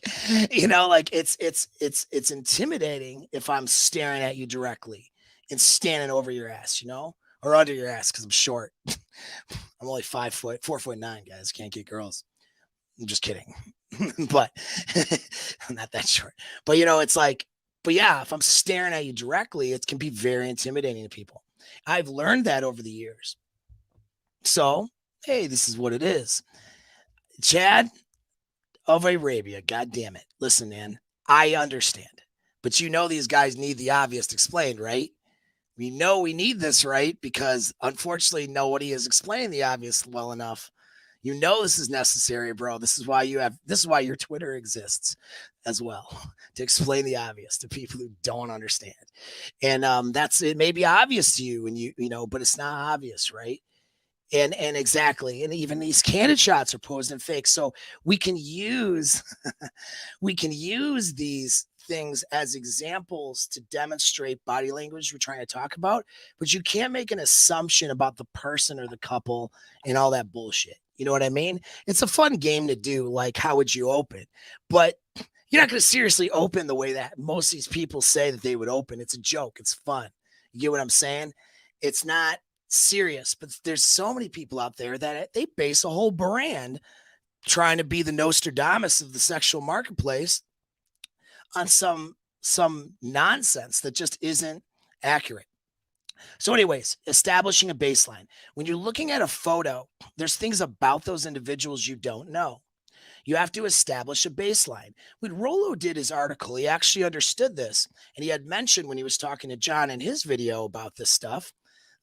it's intimidating if I'm staring at you directly and standing over your ass, or under your ass because I'm short. I'm only 5 foot, 4'9", guys. Can't get girls. I'm just kidding. But I'm not that short. But it's like, but yeah, if I'm staring at you directly, it can be very intimidating to people. I've learned that over the years. So, hey, this is what it is. Chad of Arabia, God damn it. Listen, man, I understand. But these guys need the obvious explained, right? We know we need this, right? Because unfortunately, nobody is explaining the obvious well enough. This is necessary, bro. This is why your Twitter exists as well, to explain the obvious to people who don't understand. And it may be obvious to you, and but it's not obvious, right? And exactly. And even these candid shots are posed in fake. So we can use these things as examples to demonstrate body language we're trying to talk about, but you can't make an assumption about the person or the couple and all that bullshit. You know what I mean? It's a fun game to do, like how would you open? But you're not going to seriously open the way that most of these people say that they would open. It's a joke. It's fun. You get what I'm saying? It's not serious, but there's so many people out there that they base a whole brand trying to be the Nostradamus of the sexual marketplace on some nonsense that just isn't accurate. So anyways, establishing a baseline. When you're looking at a photo, there's things about those individuals you don't know. You have to establish a baseline. When Rollo did his article, he actually understood this. And he had mentioned when he was talking to John in his video about this stuff,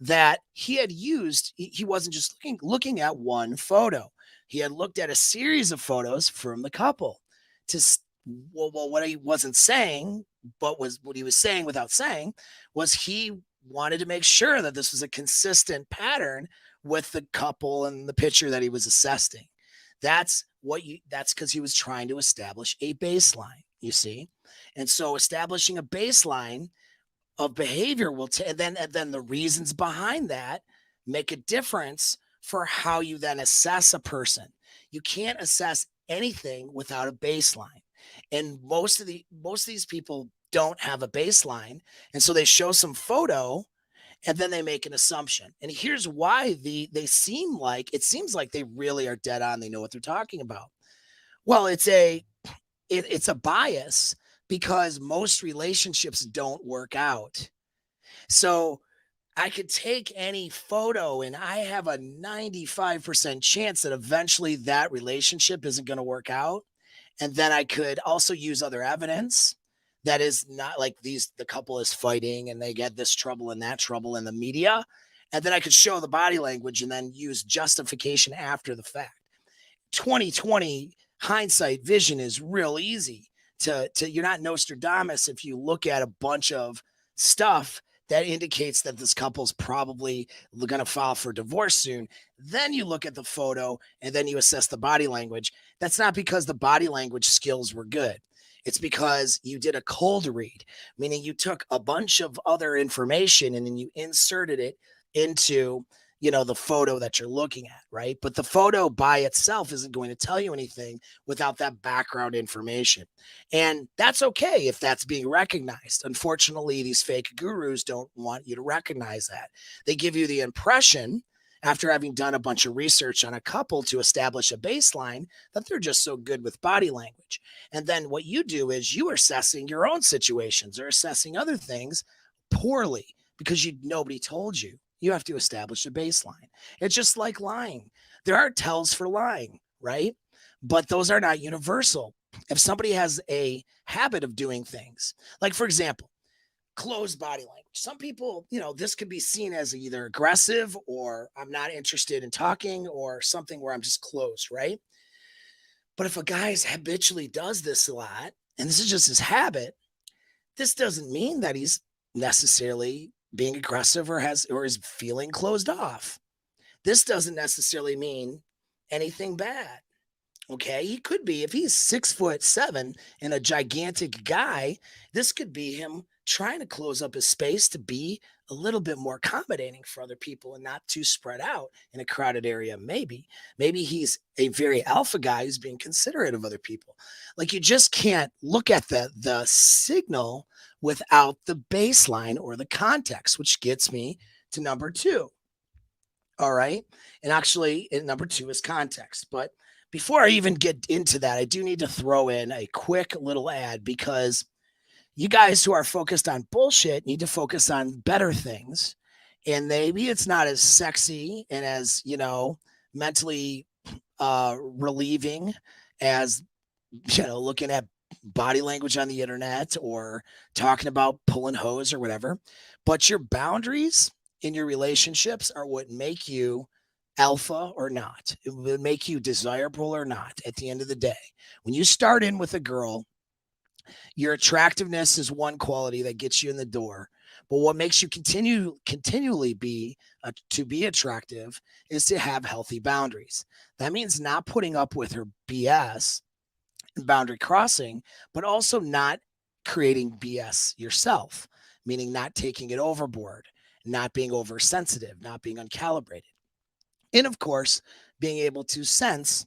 that he wasn't just looking at one photo. He had looked at a series of photos from the couple what he wasn't saying, but what he was saying without saying, was he wanted to make sure that this was a consistent pattern with the couple and the picture that he was assessing. That's because he was trying to establish a baseline, you see? And so establishing a baseline of behavior and then the reasons behind that make a difference for how you then assess a person. You can't assess anything without a baseline. And most of these people don't have a baseline. And so they show some photo and then they make an assumption. And here's why it seems like they really are dead on. They know what they're talking about. Well, it's a bias because most relationships don't work out. So I could take any photo and I have a 95% chance that eventually that relationship isn't going to work out. And then I could also use other evidence that is not like the couple is fighting and they get this trouble and that trouble in the media. And then I could show the body language and then use justification after the fact. 2020 hindsight vision is real easy to you're not Nostradamus if you look at a bunch of stuff that indicates that this couple's probably going to file for divorce soon. Then you look at the photo and then you assess the body language. That's not because the body language skills were good. It's because you did a cold read, meaning you took a bunch of other information and then you inserted it into the photo that you're looking at, right? But the photo by itself isn't going to tell you anything without that background information. And that's okay if that's being recognized. Unfortunately, these fake gurus don't want you to recognize that. They give you the impression, after having done a bunch of research on a couple to establish a baseline, that they're just so good with body language. And then what you do is you are assessing your own situations or assessing other things poorly because nobody told you. You have to establish a baseline. It's just like lying. There are tells for lying, right? But those are not universal. If somebody has a habit of doing things, like for example, closed body language. Some people, this could be seen as either aggressive or I'm not interested in talking or something where I'm just closed, right? But if a guy habitually does this a lot, and this is just his habit, this doesn't mean that he's necessarily being aggressive or is feeling closed off. This doesn't necessarily mean anything bad. Okay, he could be, if he's 6'7" and a gigantic guy, this could be him trying to close up his space to be a little bit more accommodating for other people and not too spread out in a crowded area. Maybe he's a very alpha guy who's being considerate of other people. Like, you just can't look at the signal without the baseline or the context, which gets me to number 2. All right. And actually, number 2 is context. But before I even get into that, I do need to throw in a quick little ad, because you guys who are focused on bullshit need to focus on better things. And maybe it's not as sexy and as, mentally relieving as, looking at body language on the internet or talking about pulling hose or whatever. But your boundaries in your relationships are what make you alpha or not. It will make you desirable or not at the end of the day. When you start in with a girl, your attractiveness is one quality that gets you in the door. But what makes you continually be attractive is to have healthy boundaries. That means not putting up with her BS and boundary crossing, but also not creating BS yourself, meaning not taking it overboard, not being oversensitive, not being uncalibrated. And of course, being able to sense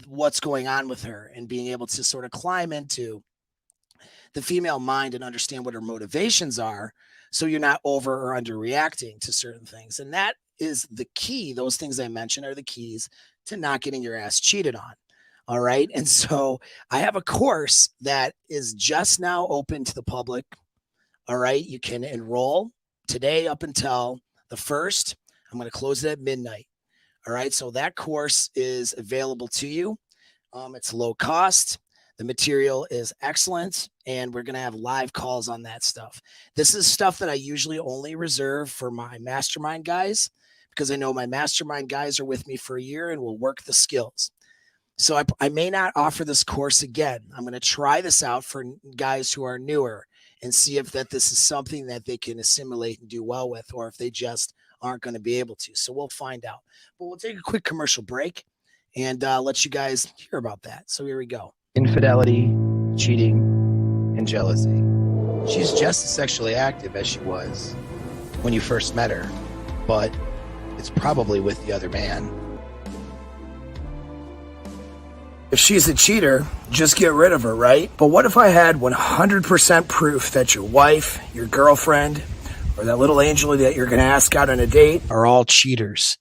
what's going on with her and being able to sort of climb into the female mind and understand what her motivations are, so you're not over or underreacting to certain things. And that is the key. Those things I mentioned are the keys to not getting your ass cheated on. All right. And so I have a course that is just now open to the public. All right. You can enroll today up until the 1st. I'm going to close it at midnight. All right. So that course is available to you. It's low cost. The material is excellent, and we're going to have live calls on that stuff. This is stuff that I usually only reserve for my mastermind guys, because I know my mastermind guys are with me for a year and will work the skills. So I may not offer this course again. I'm going to try this out for guys who are newer and see if this is something that they can assimilate and do well with, or if they just aren't going to be able to. So we'll find out. But we'll take a quick commercial break and let you guys hear about that. So here we go. Infidelity, cheating, and jealousy. She's just as sexually active as she was when you first met her, but it's probably with the other man. If she's a cheater, just get rid of her, right? But what if I had 100% proof that your wife, your girlfriend, or that little angel that you're going to ask out on a date are all cheaters?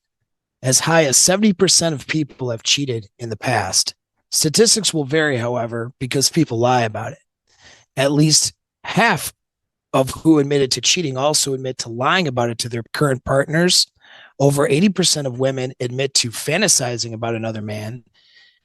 As high as 70% of people have cheated in the past. Statistics will vary, however, because people lie about it. At least half of who admitted to cheating also admit to lying about it to their current partners. Over 80% of women admit to fantasizing about another man,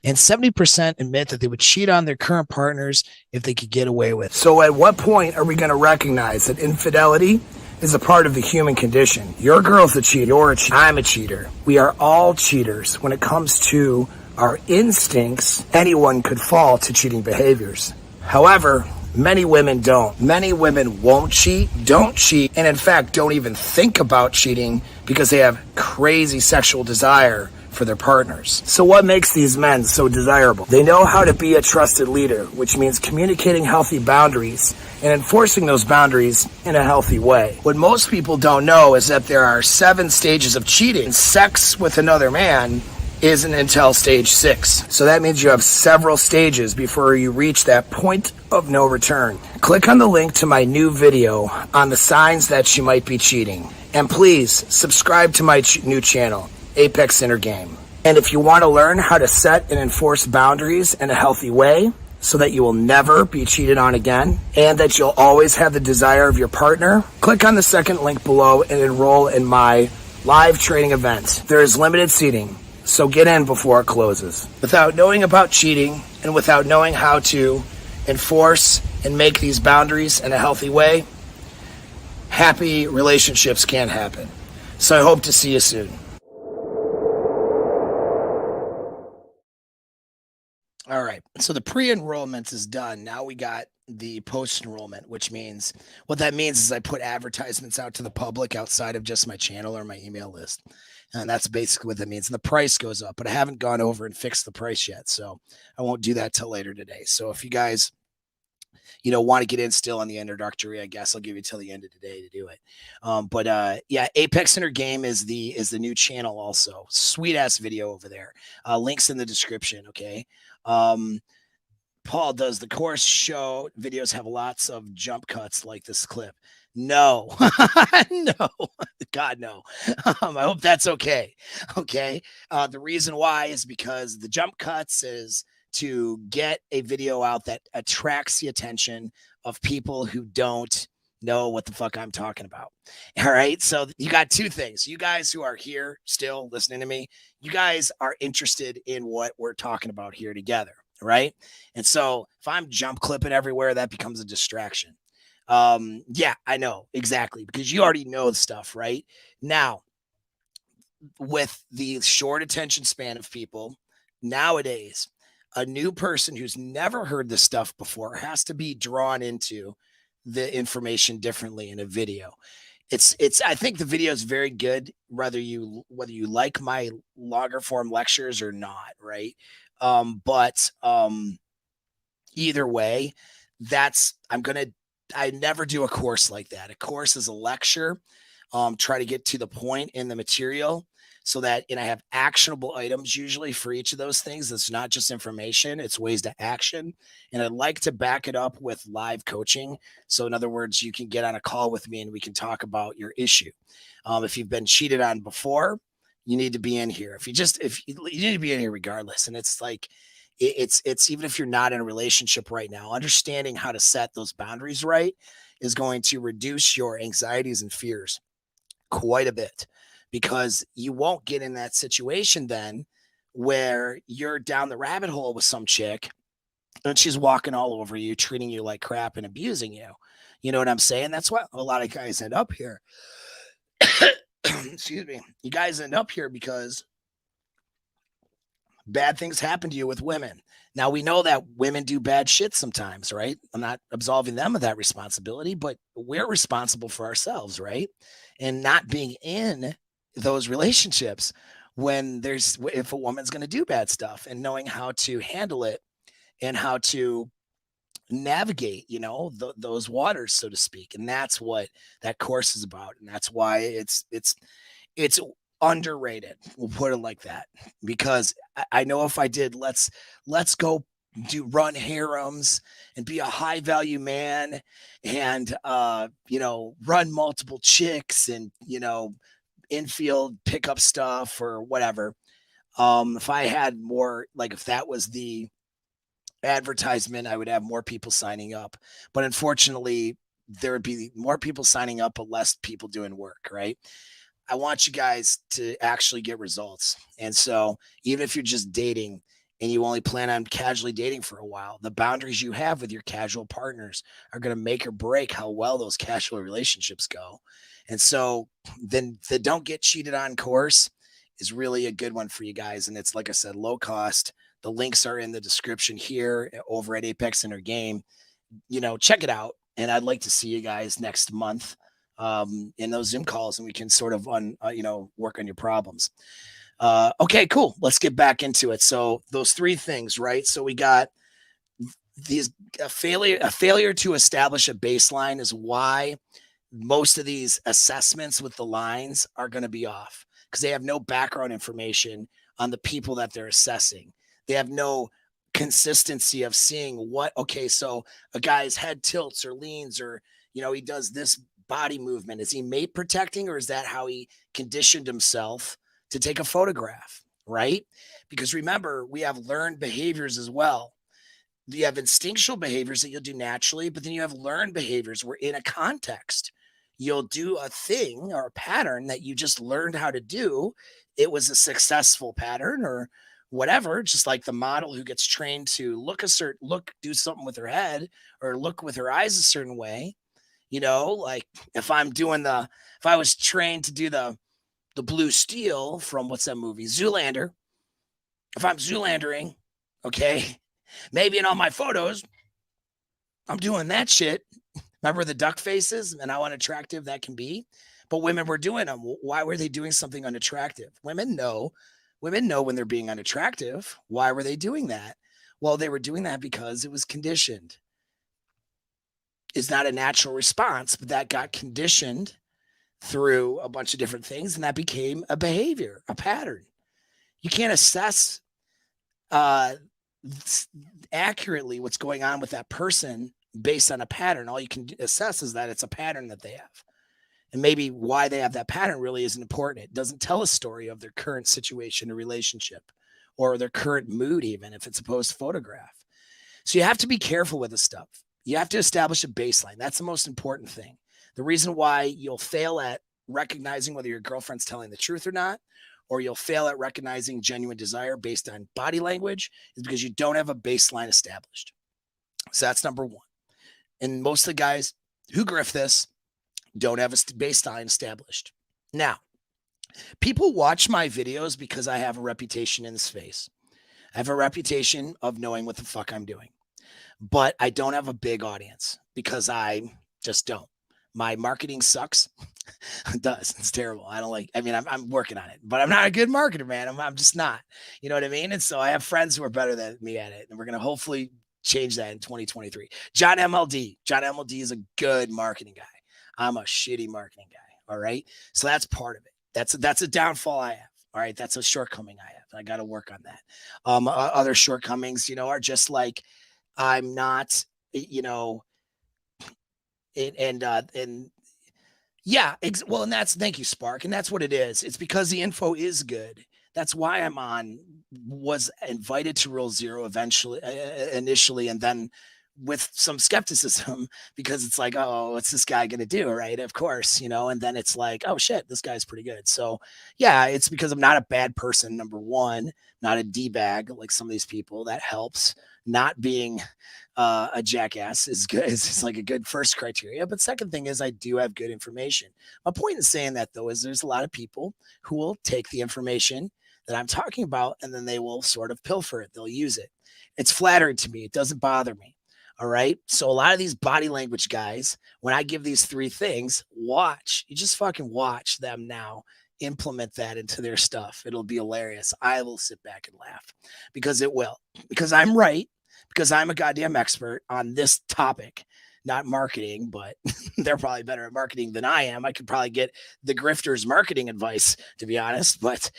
and 70% admit that they would cheat on their current partners if they could get away with it. So at what point are we going to recognize that infidelity is a part of the human condition? Your girl's a cheater, you're a cheater, I'm a cheater. We are all cheaters. When it comes to our instincts, anyone could fall to cheating behaviors. However, many women don't. Many women won't cheat, don't cheat, and in fact don't even think about cheating because they have crazy sexual desire for their partners. So what makes these men so desirable? They know how to be a trusted leader, which means communicating healthy boundaries and enforcing those boundaries in a healthy way. What most people don't know is that there are 7 stages of cheating. Sex with another man isn't until stage 6. So that means you have several stages before you reach that point of no return. Click on the link to my new video on the signs that she might be cheating. And please subscribe to my new channel, Apex Inner Game. And if you want to learn how to set and enforce boundaries in a healthy way so that you will never be cheated on again and that you'll always have the desire of your partner, click on the second link below and enroll in my live training event. There is limited seating, so get in before it closes. Without knowing about cheating and without knowing how to enforce and make these boundaries in a healthy way, happy relationships can't happen. So I hope to see you soon. All right, so the pre-enrollment is done. Now we got the post-enrollment, which means what that means is I put advertisements out to the public outside of just my channel or my email list. And that's basically what that means. And the price goes up, but I haven't gone over and fixed the price yet. So I won't do that till later today. So if you guys, want to get in still on the introductory, I guess I'll give you till the end of the day to do it. Yeah, Apex Inner Game is the new channel also. Sweet ass video over there. Links in the description. Okay. Paul, does the course show videos have lots of jump cuts like this clip? No, no, God, no. I hope that's okay. Okay. The reason why is because the jump cuts is to get a video out that attracts the attention of people who don't know what the fuck I'm talking about. All right. So you got 2 things. You guys who are here still listening to me, you guys are interested in what we're talking about here together. Right. And so if I'm jump clipping everywhere, that becomes a distraction. Yeah, I know exactly, because you already know the stuff, right? Now, with the short attention span of people nowadays, a new person who's never heard this stuff before has to be drawn into the information differently in a video. I think the video is very good, whether you like my longer form lectures or not, right? But either way, I never do a course like that. A course is a lecture. Try to get to the point in the material so that, and I have actionable items usually for each of those things. It's not just information, it's ways to action. And I'd like to back it up with live coaching. So in other words, you can get on a call with me and we can talk about your issue. If you've been cheated on before, you need to be in here. If you need to be in here regardless. And it's like, it's even if you're not in a relationship right now, understanding how to set those boundaries right is going to reduce your anxieties and fears quite a bit, because you won't get in that situation then where you're down the rabbit hole with some chick and she's walking all over you, treating you like crap and abusing you. You know what I'm saying? That's why a lot of guys end up here. Excuse me. You guys end up here because bad things happen to you with women. Now, we know that women do bad shit sometimes, right? I'm not absolving them of that responsibility, but we're responsible for ourselves, right? And not being in those relationships if a woman's going to do bad stuff, and knowing how to handle it and how to navigate, those waters, so to speak. And that's what that course is about. And that's why it's underrated. We'll put it like that, because I know if I did, let's go run harems and be a high value man and, run multiple chicks and, infield pickup stuff or whatever. If I had more, like if that was the advertisement, I would have more people signing up. But unfortunately, there would be more people signing up, but less people doing work, right? I want you guys to actually get results. And so, even if you're just dating and you only plan on casually dating for a while, the boundaries you have with your casual partners are going to make or break how well those casual relationships go. And so, then the don't get cheated on course is really a good one for you guys. And it's, like I said, low cost. The links are in the description here over at Apex Inner Game. Check it out. And I'd like to see you guys next month in those Zoom calls, and we can sort of work on your problems. Okay, cool. Let's get back into it. So those three things, right? So we got a failure to establish a baseline is why most of these assessments with the lines are going to be off, because they have no background information on the people that they're assessing. They have no consistency of seeing okay, so a guy's head tilts or leans, or he does this body movement. Is he mate protecting, or is that how he conditioned himself to take a photograph, right? Because remember, we have learned behaviors as well. You have instinctual behaviors that you'll do naturally, but then you have learned behaviors where in a context, you'll do a thing or a pattern that you just learned how to do. It was a successful pattern or whatever, just like the model who gets trained to do something with her head or look with her eyes a certain way. Like if I was trained to do the blue steel from what's that movie? Zoolander. If I'm Zoolandering, okay, maybe in all my photos, I'm doing that shit. Remember the duck faces and how unattractive that can be? But women were doing them. Why were they doing something unattractive? Women know when they're being unattractive. Why were they doing that? Well, they were doing that because it was conditioned. It's not a natural response, but that got conditioned through a bunch of different things, and that became a behavior, a pattern. You can't assess accurately what's going on with that person based on a pattern. All you can assess is that it's a pattern that they have. And maybe why they have that pattern really isn't important. It doesn't tell a story of their current situation or relationship or their current mood, even if it's a post photograph. So you have to be careful with this stuff. You have to establish a baseline. That's the most important thing. The reason why you'll fail at recognizing whether your girlfriend's telling the truth or not, or you'll fail at recognizing genuine desire based on body language, is because you don't have a baseline established. So that's number one. And most of the guys who grift this don't have a baseline established. Now, people watch my videos because I have a reputation in the space. I have a reputation of knowing what the fuck I'm doing. But I don't have a big audience because I just don't. My marketing sucks. It does. It's terrible. I'm working on it, but I'm not a good marketer, man. I'm just not. You know what I mean? And so I have friends who are better than me at it. And we're going to hopefully change that in 2023. John MLD. John MLD is a good marketing guy. I'm a shitty marketing guy. All right. So that's part of it. That's a downfall I have. All right. That's a shortcoming I have. I got to work on that. Other shortcomings, are just like, I'm not, yeah, and thank you, Spark. And that's what it is. It's because the info is good. That's why was invited to Rule Zero initially, and then with some skepticism because it's like, oh, what's this guy going to do? Right. Of course, and then it's like, oh shit, this guy's pretty good. So yeah, it's because I'm not a bad person. Number one, not a D-bag like some of these people. That helps. Not being a jackass is good. It's like a good first criteria. But second thing is I do have good information. My point in saying that though, is there's a lot of people who will take the information that I'm talking about and then they will sort of pilfer it. They'll use it. It's flattering to me. It doesn't bother me. All right. So a lot of these body language guys, when I give these three things, you just fucking watch them now implement that into their stuff. It'll be hilarious. I will sit back and laugh because it will, because I'm right, because I'm a goddamn expert on this topic, not marketing, but they're probably better at marketing than I am. I could probably get the grifters marketing advice, to be honest, but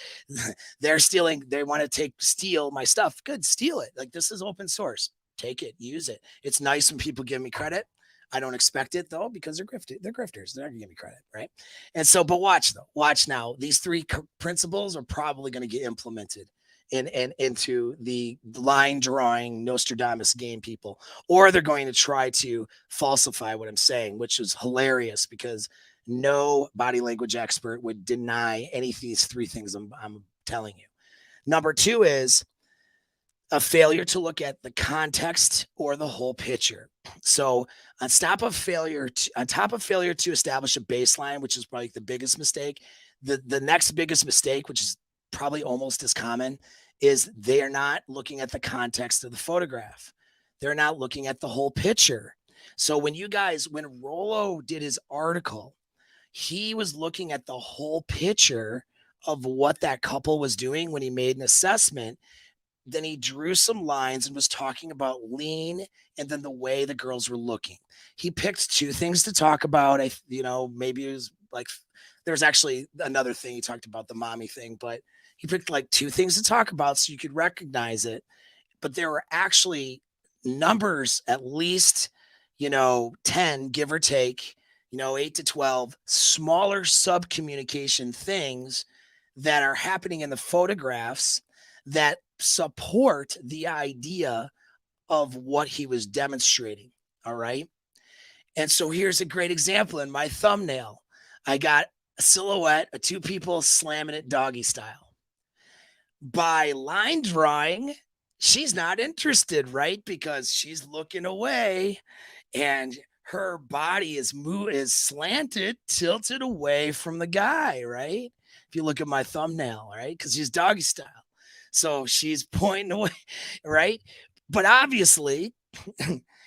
they're stealing. They want to steal my stuff. Good. Steal it. Like, this is open source. Take it, use it. It's nice when people give me credit. I don't expect it though, because they're grifters. They're not gonna give me credit, right? And so, but watch now. These three principles are probably going to get implemented and into the line drawing Nostradamus game people, or they're going to try to falsify what I'm saying, which is hilarious because no body language expert would deny any of these three things I'm telling you. Number two is a failure to look at the context or the whole picture. So on top of failure to establish a baseline, which is probably the biggest mistake, the next biggest mistake, which is probably almost as common, is they are not looking at the context of the photograph. They're not looking at the whole picture. So when Rollo did his article, he was looking at the whole picture of what that couple was doing when he made an assessment. Then he drew some lines and was talking about lean and then the way the girls were looking. He picked two things to talk about. Maybe it was like there's actually another thing he talked about, the mommy thing, but he picked like two things to talk about so you could recognize it. But there were actually numbers, at least, 10, give or take, 8 to 12 smaller sub communication things that are happening in the photographs that support the idea of what he was demonstrating. All right. And so here's a great example in my thumbnail. I got a silhouette of two people slamming it doggy style. By line drawing, she's not interested, right? Because she's looking away and her body is slanted, tilted away from the guy, right? If you look at my thumbnail, right? Because she's doggy style. So she's pointing away, right? But obviously,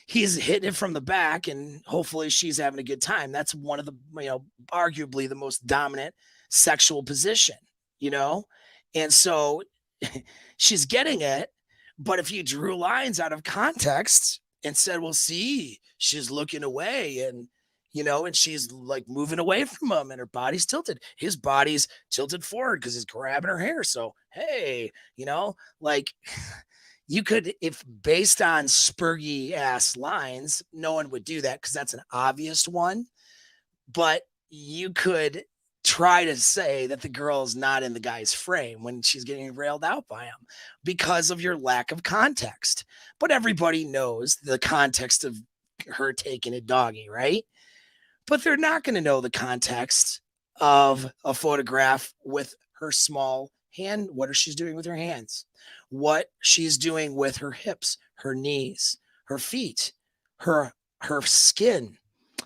he's hitting it from the back, and hopefully she's having a good time. That's one of the, arguably the most dominant sexual position, And so she's getting it. But if you drew lines out of context and said, well, see, she's looking away and she's like moving away from him and her body's tilted. His body's tilted forward because he's grabbing her hair. So, hey, like you could, if based on spurgy ass lines, no one would do that because that's an obvious one. But you could try to say that the girl is not in the guy's frame when she's getting railed out by him because of your lack of context. But everybody knows the context of her taking it doggy, right? But they're not going to know the context of a photograph with her small hand, what she's doing with her hands, what she's doing with her hips, her knees, her feet, her skin.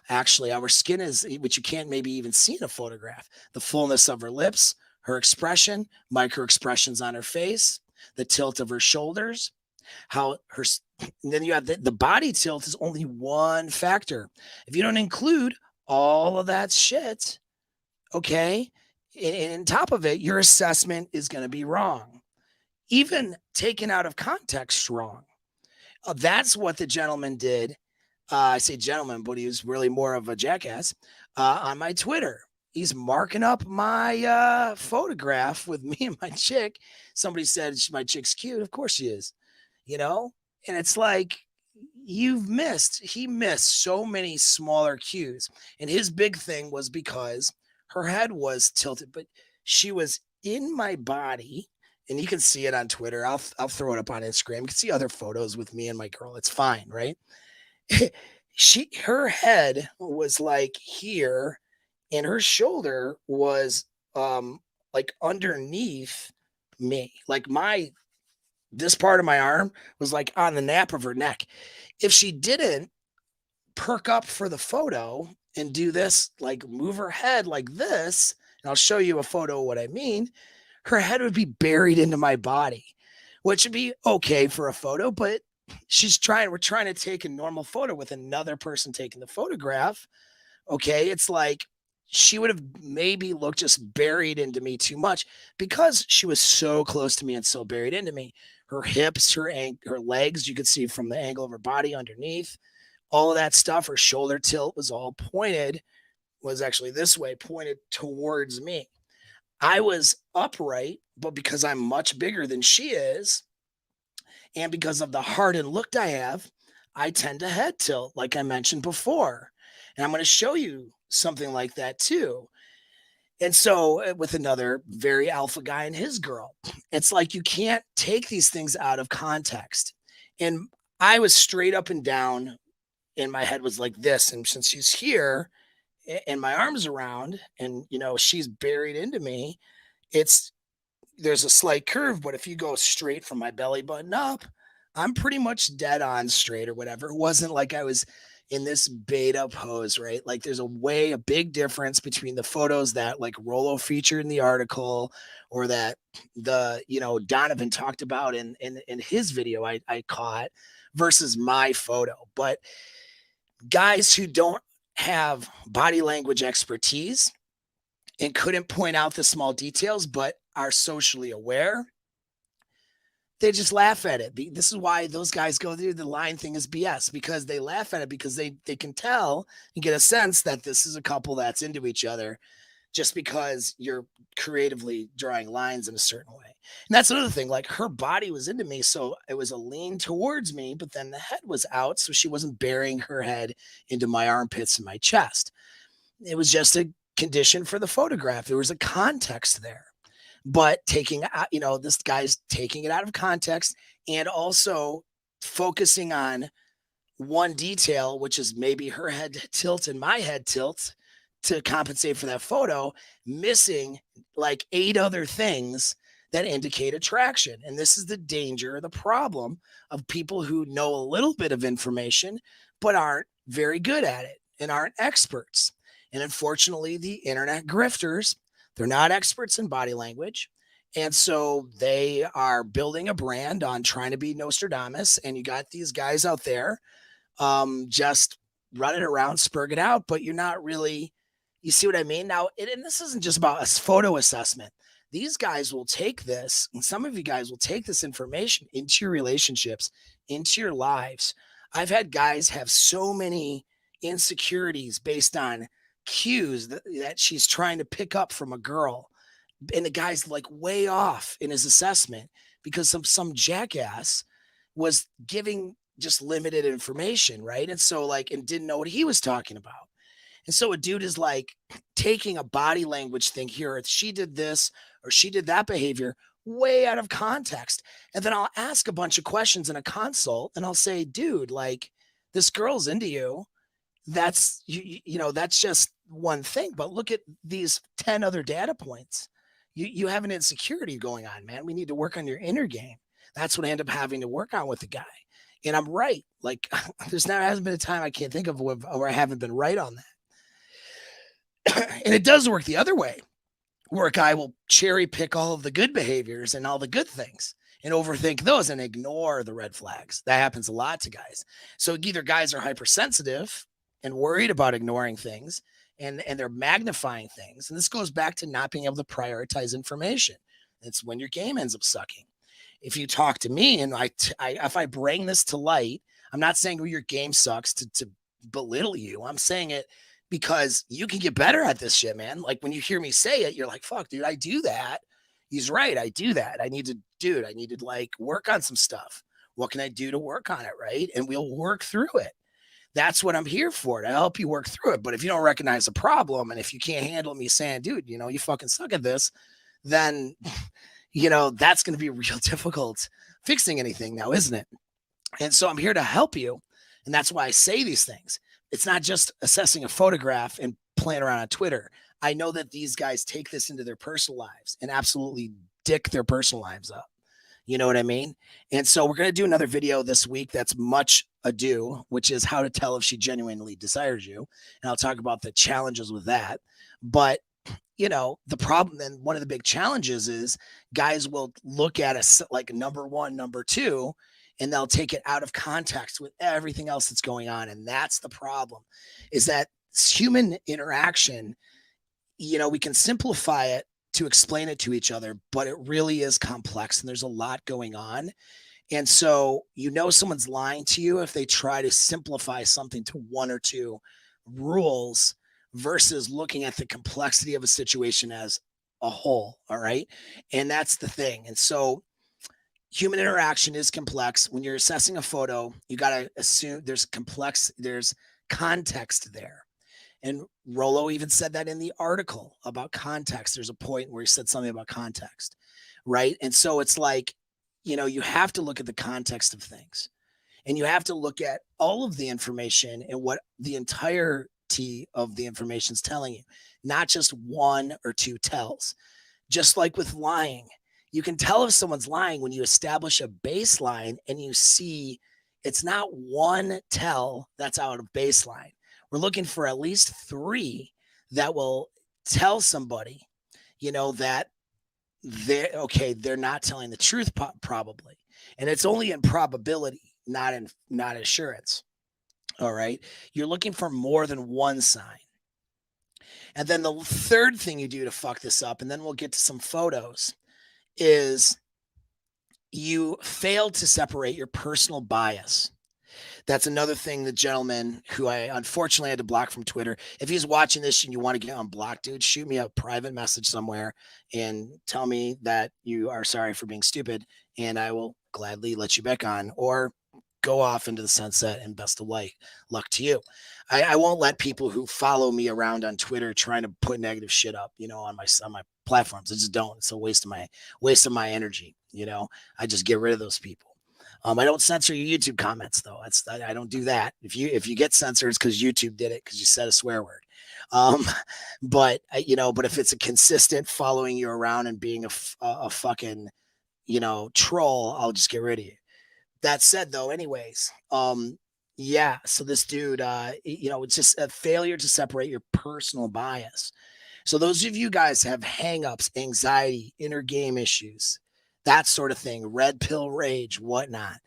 Actually, our skin is, which you can't maybe even see in a photograph, the fullness of her lips, her expression, micro expressions on her face, the tilt of her shoulders, and then you have the body tilt is only one factor. If you don't include all of that shit, okay, and on top of it, your assessment is going to be wrong, even taken out of context wrong. That's what the gentleman did. I say gentleman, but he was really more of a jackass on my Twitter. He's marking up my photograph with me and my chick. Somebody said my chick's cute. Of course she is, and it's like, he missed so many smaller cues. And his big thing was because her head was tilted, but she was in my body. And you can see it on Twitter. I'll throw it up on Instagram. You can see other photos with me and my girl. It's fine, right? Her head was like here, and her shoulder was like underneath me. Like this part of my arm was like on the nape of her neck. If she didn't perk up for the photo and do this, like move her head like this, and I'll show you a photo of what I mean, her head would be buried into my body, which would be okay for a photo, but we're trying to take a normal photo with another person taking the photograph. Okay. It's like she would have maybe looked just buried into me too much because she was so close to me and so buried into me. Her hips, her legs, you could see from the angle of her body underneath, all of that stuff. Her shoulder tilt was actually this way, pointed towards me. I was upright, but because I'm much bigger than she is, and because of the hardened look I have, I tend to head tilt, like I mentioned before. And I'm going to show you something like that too. And so with another very alpha guy and his girl, it's like you can't take these things out of context. And I was straight up and down, and my head was like this. And since she's here and my arms around, and she's buried into me, it's there's a slight curve. But if you go straight from my belly button up, I'm pretty much dead on straight or whatever. It wasn't like I was in this beta pose, right? Like there's a big difference between the photos that like Rollo featured in the article, or that Donovan talked about in his video I caught, versus my photo. But guys who don't have body language expertise and couldn't point out the small details, but are socially aware, they just laugh at it. This is why those guys go through the line thing is BS, because they laugh at it, because they can tell and get a sense that this is a couple that's into each other, just because you're creatively drawing lines in a certain way. And that's another thing. Like her body was into me, so it was a lean towards me, but then the head was out, so she wasn't burying her head into my armpits and my chest. It was just a condition for the photograph. There was a context there. But this guy's taking it out of context and also focusing on one detail, which is maybe her head tilt and my head tilt to compensate for that photo, missing like 8 other things that indicate attraction. And this is the danger, the problem of people who know a little bit of information, but aren't very good at it and aren't experts. And unfortunately, the internet grifters, they're not experts in body language. And so they are building a brand on trying to be Nostradamus. And you got these guys out there just running around, spurring it out, but you're not really, you see what I mean? Now, and this isn't just about a photo assessment. These guys will take this, and some of you guys will take this information into your relationships, into your lives. I've had guys have so many insecurities based on cues that she's trying to pick up from a girl, and the guy's like way off in his assessment because some jackass was giving just limited information, right? And so and didn't know what he was talking about. And so a dude is like taking a body language thing here, if she did this or she did that behavior, way out of context. And then I'll ask a bunch of questions in a consult, and I'll say, dude, like, this girl's into you. That's that's just one thing, but look at these 10 other data points. You have an insecurity going on, man. We need to work on your inner game. That's what I end up having to work on with the guy. And I'm right. Like hasn't been a time I can't think of where I haven't been right on that. And it does work the other way, where a guy will cherry pick all of the good behaviors and all the good things and overthink those and ignore the red flags. That happens a lot to guys. So either guys are hypersensitive and worried about ignoring things, and they're magnifying things. And this goes back to not being able to prioritize information. It's when your game ends up sucking. If you talk to me and if I bring this to light, I'm not saying your game sucks to belittle you. I'm saying it because you can get better at this shit, man. Like when you hear me say it, you're like, fuck, dude, I do that. He's right. I do that. I need to like work on some stuff. What can I do to work on it? Right. And we'll work through it. That's what I'm here for, to help you work through it. But if you don't recognize the problem, and if you can't handle me saying, dude, you fucking suck at this, then, that's going to be real difficult fixing anything now, isn't it? And so I'm here to help you. And that's why I say these things. It's not just assessing a photograph and playing around on Twitter. I know that these guys take this into their personal lives and absolutely dick their personal lives up. You know what I mean? And so we're going to do another video this week that's much ado, which is how to tell if she genuinely desires you. And I'll talk about the challenges with that. But, the problem, and one of the big challenges is guys will look at us like number one, number two, and they'll take it out of context with everything else that's going on. And that's the problem, is that human interaction, we can simplify it to explain it to each other, but it really is complex and there's a lot going on. And so, someone's lying to you if they try to simplify something to one or two rules versus looking at the complexity of a situation as a whole. All right. And that's the thing. And so human interaction is complex. When you're assessing a photo, you got to assume there's context there. And Rollo even said that in the article about context. There's a point where he said something about context, right? And so it's like, you have to look at the context of things, and you have to look at all of the information and what the entirety of the information is telling you, not just one or two tells. Just like with lying, you can tell if someone's lying when you establish a baseline and you see it's not one tell that's out of baseline. We're looking for at least three that will tell somebody, that they're not telling the truth, probably. And it's only in probability, not assurance. All right. You're looking for more than one sign. And then the third thing you do to fuck this up, and then we'll get to some photos, is you fail to separate your personal bias. That's another thing the gentleman who I unfortunately had to block from Twitter. If he's watching this and you want to get unblocked, dude, shoot me a private message somewhere and tell me that you are sorry for being stupid, and I will gladly let you back on, or go off into the sunset, and best of luck to you. I won't let people who follow me around on Twitter trying to put negative shit up, on my platforms. I just don't. It's a waste of my energy. I just get rid of those people. I don't censor your YouTube comments though. I don't do that. If you get censored, it's because YouTube did it, because you said a swear word. But if it's a consistent following you around and being a fucking troll, I'll just get rid of you. That said, though, anyways, yeah. So this dude, it's just a failure to separate your personal bias. So those of you guys have hangups, anxiety, inner game issues, that sort of thing, red pill rage, whatnot.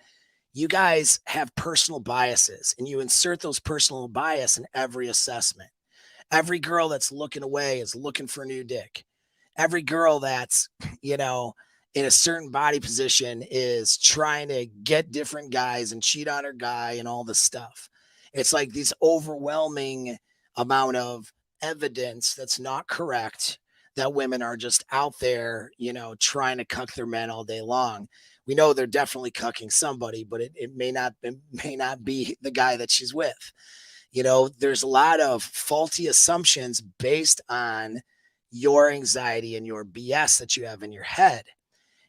You guys have personal biases, and you insert those personal bias in every assessment. Every girl that's looking away is looking for a new dick. Every girl that's, in a certain body position is trying to get different guys and cheat on her guy and all this stuff. It's like this overwhelming amount of evidence that's not correct, that women are just out there, trying to cuck their men all day long. We know they're definitely cucking somebody, but it may not be the guy that she's with. There's a lot of faulty assumptions based on your anxiety and your BS that you have in your head.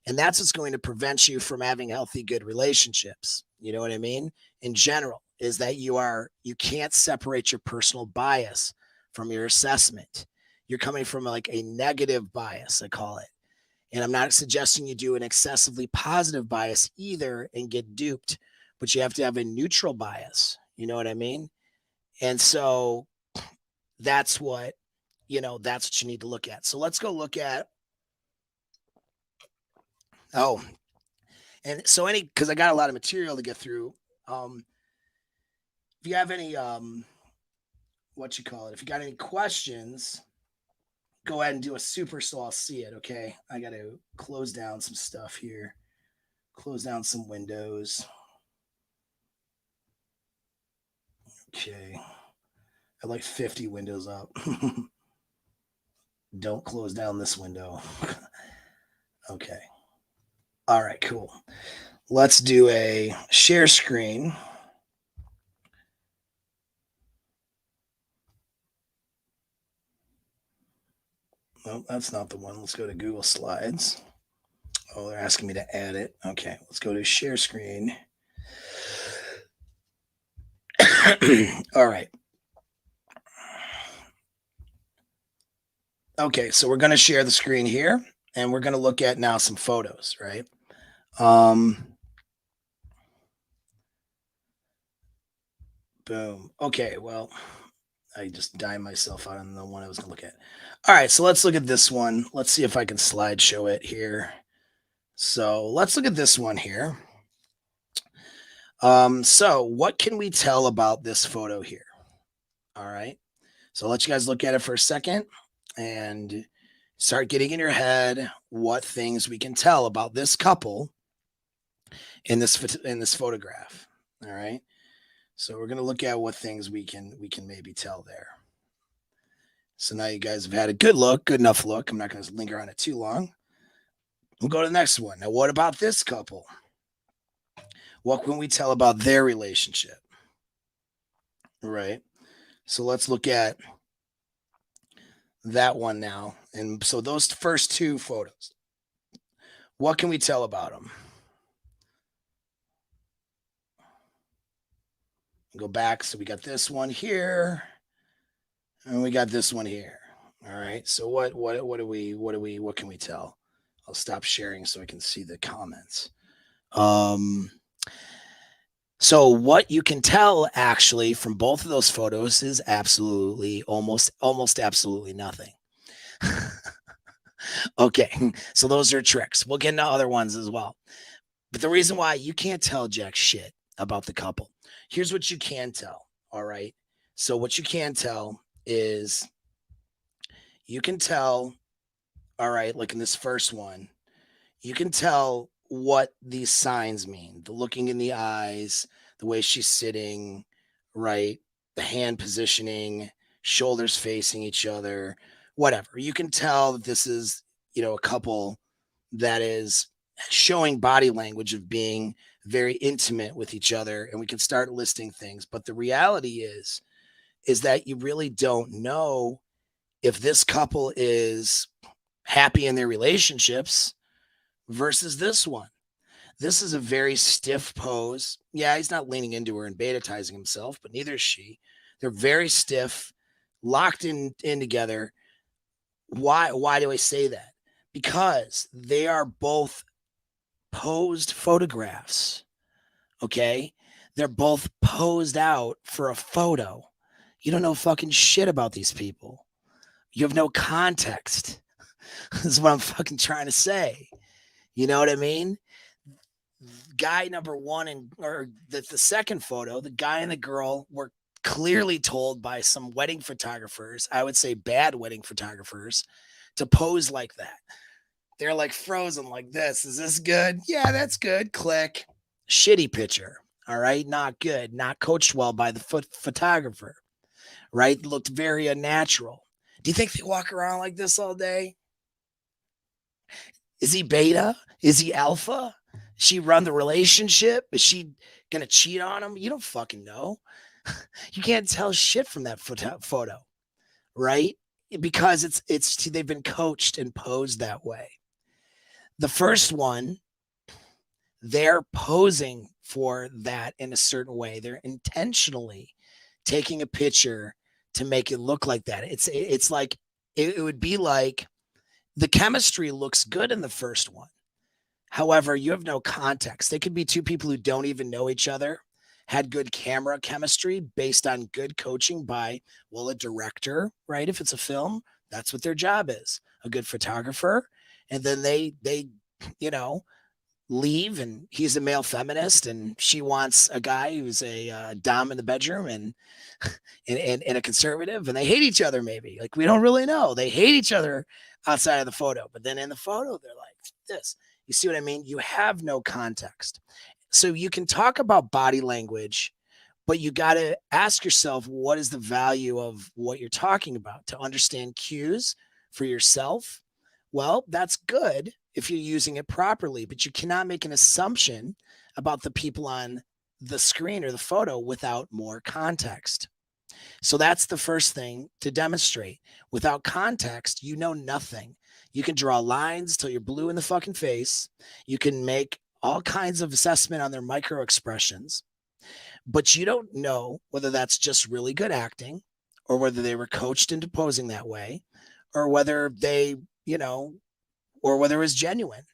And that's what's going to prevent you from having healthy, good relationships. You know what I mean? In general, is that you can't separate your personal bias from your assessment. You're coming from like a negative bias, I call it. And I'm not suggesting you do an excessively positive bias either and get duped, but you have to have a neutral bias. You know what I mean? And so that's what you need to look at. So let's go look at, and so because I got a lot of material to get through. If you have any, if you got any questions, go ahead and do a super so I'll see it. Okay. I got to close down some stuff here, close down some windows. Okay. I have like 50 windows up. Don't close down this window. Okay. All right, cool. Let's do a share screen. No, that's not the one. Let's go to Google Slides. Oh, they're asking me to add it. Okay, let's go to share screen. All right. Okay, so we're going to share the screen here, and we're going to look at now some photos, right? Boom. Okay, well, I just dimed myself out on the one I was going to look at. All right, so let's look at this one. Let's see if I can slideshow it here. So let's look at this one here. So what can we tell about this photo here? All right, so I'll let you guys look at it for a second and start getting in your head what things we can tell about this couple in this photograph. All right, so we're going to look at what things we can maybe tell there. So now you guys have had a good enough look. I'm not going to linger on it too long. We'll go to the next one. Now, what about this couple? What can we tell about their relationship? Right. So let's look at that one now. And so those first two photos, what can we tell about them? Go back. So we got this one here, and we got this one here. All right. So what can we tell? I'll stop sharing so I can see the comments. So what you can tell actually from both of those photos is absolutely almost absolutely nothing. Okay. So those are tricks. We'll get into other ones as well. But the reason why you can't tell jack shit about the couple. Here's what you can tell. All right. So what you can tell is you can tell, all right, like in this first one, you can tell what these signs mean. The looking in the eyes, the way she's sitting, right? The hand positioning, shoulders facing each other, whatever. You can tell that this is, a couple that is showing body language of being very intimate with each other, and we can start listing things. But the reality is that you really don't know if this couple is happy in their relationships versus this one. This is a very stiff pose. Yeah, he's not leaning into her and beta-tizing himself, but neither is she. They're very stiff, locked in together. Why do I say that? Because they are both posed photographs. Okay? They're both posed out for a photo. You don't know fucking shit about these people. You have no context. This is what I'm fucking trying to say. You know what I mean? Guy number one or the second photo, the guy and the girl were clearly told by some wedding photographers, I would say bad wedding photographers, to pose like that. They're like frozen like this. Is this good? Yeah, that's good. Click. Shitty picture. All right. Not good. Not coached well by the photographer. Right. Looked very unnatural. Do you think they walk around like this all day? Is he beta? Is he alpha? She run the relationship? Is she gonna cheat on him? You don't fucking know. You can't tell shit from that photo, right? Because it's they've been coached and posed that way. The first one, they're posing for that in a certain way. They're intentionally taking a picture to make it look like that. It's like it would be like the chemistry looks good in the first one. However, you have no context. They could be two people who don't even know each other, had good camera chemistry based on good coaching by, well, a director, right? If it's a film, that's what their job is, a good photographer. And then they, you know, leave and he's a male feminist and she wants a guy who's a dom in the bedroom and a conservative and they hate each other maybe. Like we don't really know. They hate each other outside of the photo, but then in the photo they're like this. You see what I mean? You have no context. So you can talk about body language, but you got to ask yourself what is the value of what you're talking about to understand cues for yourself. Well, that's good if you're using it properly, but you cannot make an assumption about the people on the screen or the photo without more context. So that's the first thing to demonstrate. Without context, you know nothing. You can draw lines till you're blue in the fucking face. You can make all kinds of assessment on their micro expressions, but you don't know whether that's just really good acting or whether they were coached into posing that way or whether they, or whether it was genuine,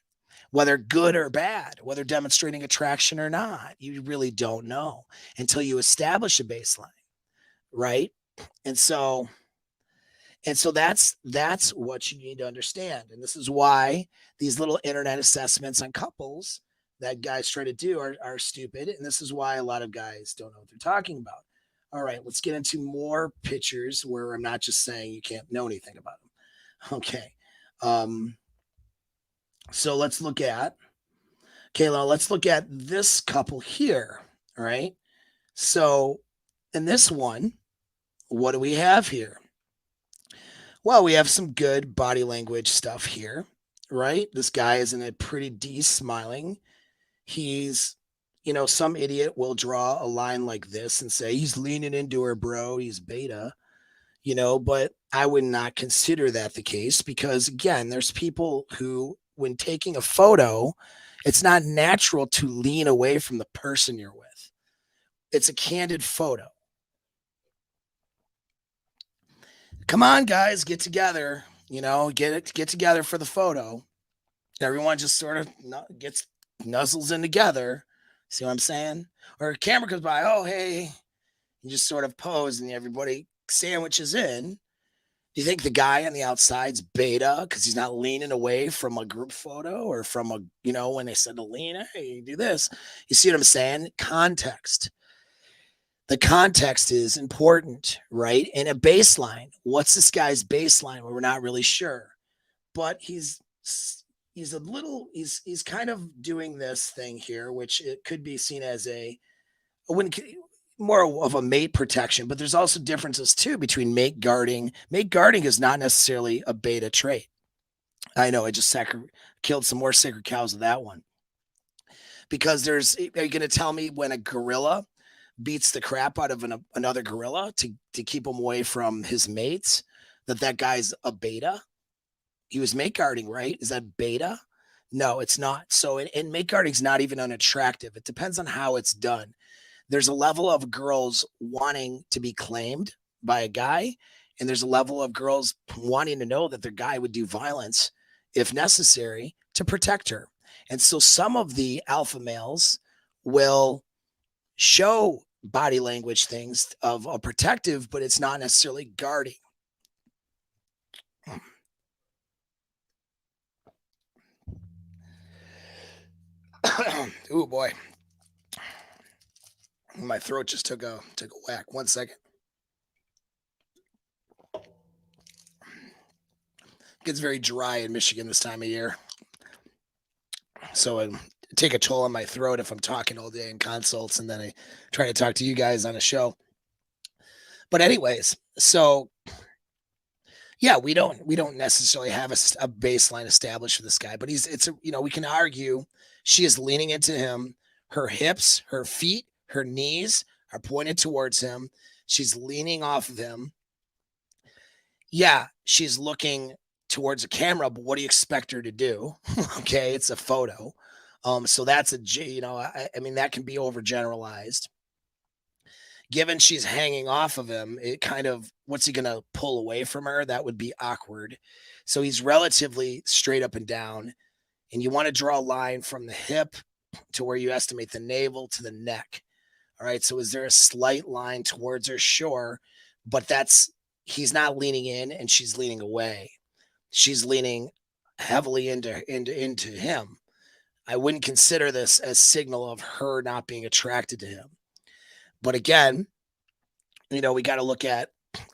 whether good or bad, whether demonstrating attraction or not. You really don't know until you establish a baseline, right? And so that's what you need to understand. And this is why these little internet assessments on couples that guys try to do are stupid. And this is why a lot of guys don't know what they're talking about. All right, let's get into more pictures where I'm not just saying you can't know anything about them. Okay. So let's look at this couple here. All right. So in this one, what do we have here? Well, we have some good body language stuff here, right? This guy is in a pretty D smiling. He's some idiot will draw a line like this and say, he's leaning into her, bro. He's beta, but I would not consider that the case because, again, there's people who, when taking a photo, it's not natural to lean away from the person you're with. It's a candid photo. Come on, guys, get together, get together for the photo. Everyone just sort of gets nuzzles in together. See what I'm saying? Or a camera comes by, oh, hey, you just sort of pose and everybody sandwiches in. Do you think the guy on the outside's beta because he's not leaning away from a group photo or from when they said to lean, hey, do this? You see what I'm saying? Context. The context is important, right? And a baseline. What's this guy's baseline? Well, we're not really sure, but he's kind of doing this thing here, which it could be seen as when more of a mate protection, but there's also differences too between mate guarding. Mate guarding is not necessarily a beta trait. I know I just killed some more sacred cows with that one because are you going to tell me when a gorilla beats the crap out of another gorilla to keep him away from his mates that guy's a beta? He was mate guarding, right? Is that beta? No, it's not. So, and mate guarding is not even unattractive. It depends on how it's done. There's a level of girls wanting to be claimed by a guy, and there's a level of girls wanting to know that their guy would do violence if necessary to protect her. And so some of the alpha males will show body language things of a protective, but it's not necessarily guarding. Oh boy. My throat just took a whack. 1 second. It gets very dry in Michigan this time of year. So I take a toll on my throat if I'm talking all day in consults and then I try to talk to you guys on a show. But anyways, so yeah, we don't necessarily have a baseline established for this guy, but we can argue she is leaning into him. Her hips, her feet, her knees are pointed towards him. She's leaning off of him. Yeah, she's looking towards a camera, but what do you expect her to do? Okay, it's a photo. So that's I mean, that can be overgeneralized. Given she's hanging off of him, it kind of, what's he going to pull away from her? That would be awkward. So he's relatively straight up and down. And you want to draw a line from the hip to where you estimate the navel to the neck. All right. So is there a slight line towards her? Sure. But he's not leaning in and she's leaning away. She's leaning heavily into him. I wouldn't consider this a signal of her not being attracted to him. But again, we got to look at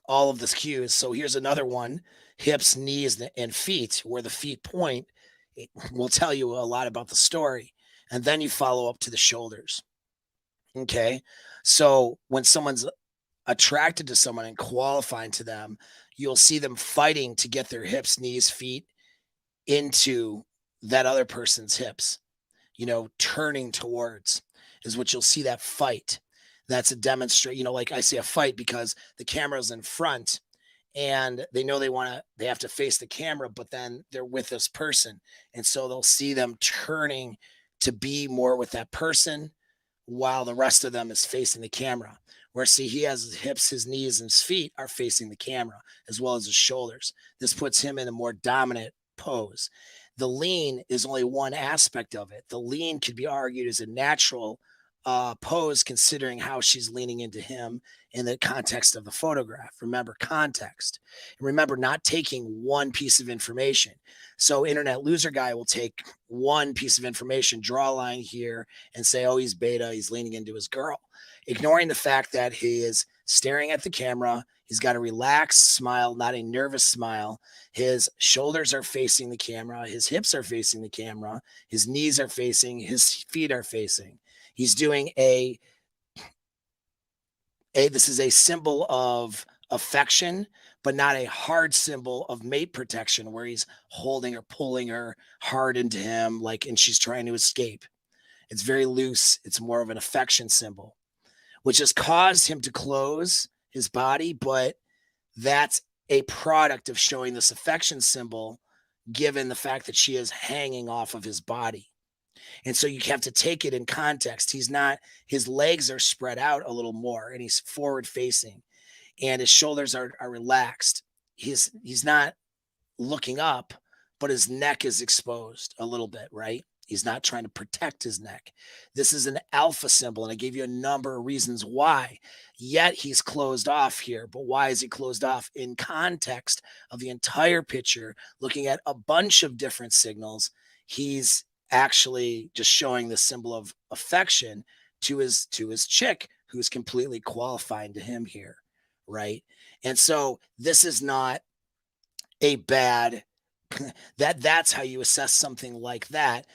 all of the cues. So here's another one: hips, knees, and feet, where the feet point. It will tell you a lot about the story. And then you follow up to the shoulders. Okay. So when someone's attracted to someone and qualifying to them, you'll see them fighting to get their hips, knees, feet into that other person's hips, turning towards is what you'll see, that fight. That's a demonstrate, like I say a fight because the camera's in front and they know they have to face the camera, but then they're with this person. And so they'll see them turning to be more with that person while the rest of them is facing the camera. Where see, he has his hips, his knees, and his feet are facing the camera as well as his shoulders. This puts him in a more dominant pose. The lean is only one aspect of it. The lean could be argued as a natural pose, considering how she's leaning into him in the context of the photograph. Remember context. And remember not taking one piece of information. So internet loser guy will take one piece of information, draw a line here and say, oh, he's beta, he's leaning into his girl, ignoring the fact that he is staring at the camera. He's got a relaxed smile, not a nervous smile. His shoulders are facing the camera. His hips are facing the camera. His knees are facing, his feet are facing. He's doing this is a symbol of affection, but not a hard symbol of mate protection where he's holding or pulling her hard into him, and she's trying to escape. It's very loose. It's more of an affection symbol, which has caused him to close his body, but that's a product of showing this affection symbol given the fact that she is hanging off of his body. And so you have to take it in context. He's not, his legs are spread out a little more and he's forward facing and his shoulders are relaxed. He's not looking up, but his neck is exposed a little bit, right? He's not trying to protect his neck. This is an alpha symbol, and I gave you a number of reasons why. Yet he's closed off here. But why is he closed off? In context of the entire picture, looking at a bunch of different signals, he's actually just showing the symbol of affection to his chick, who's completely qualifying to him here, right? And so this is not a bad that's how you assess something like that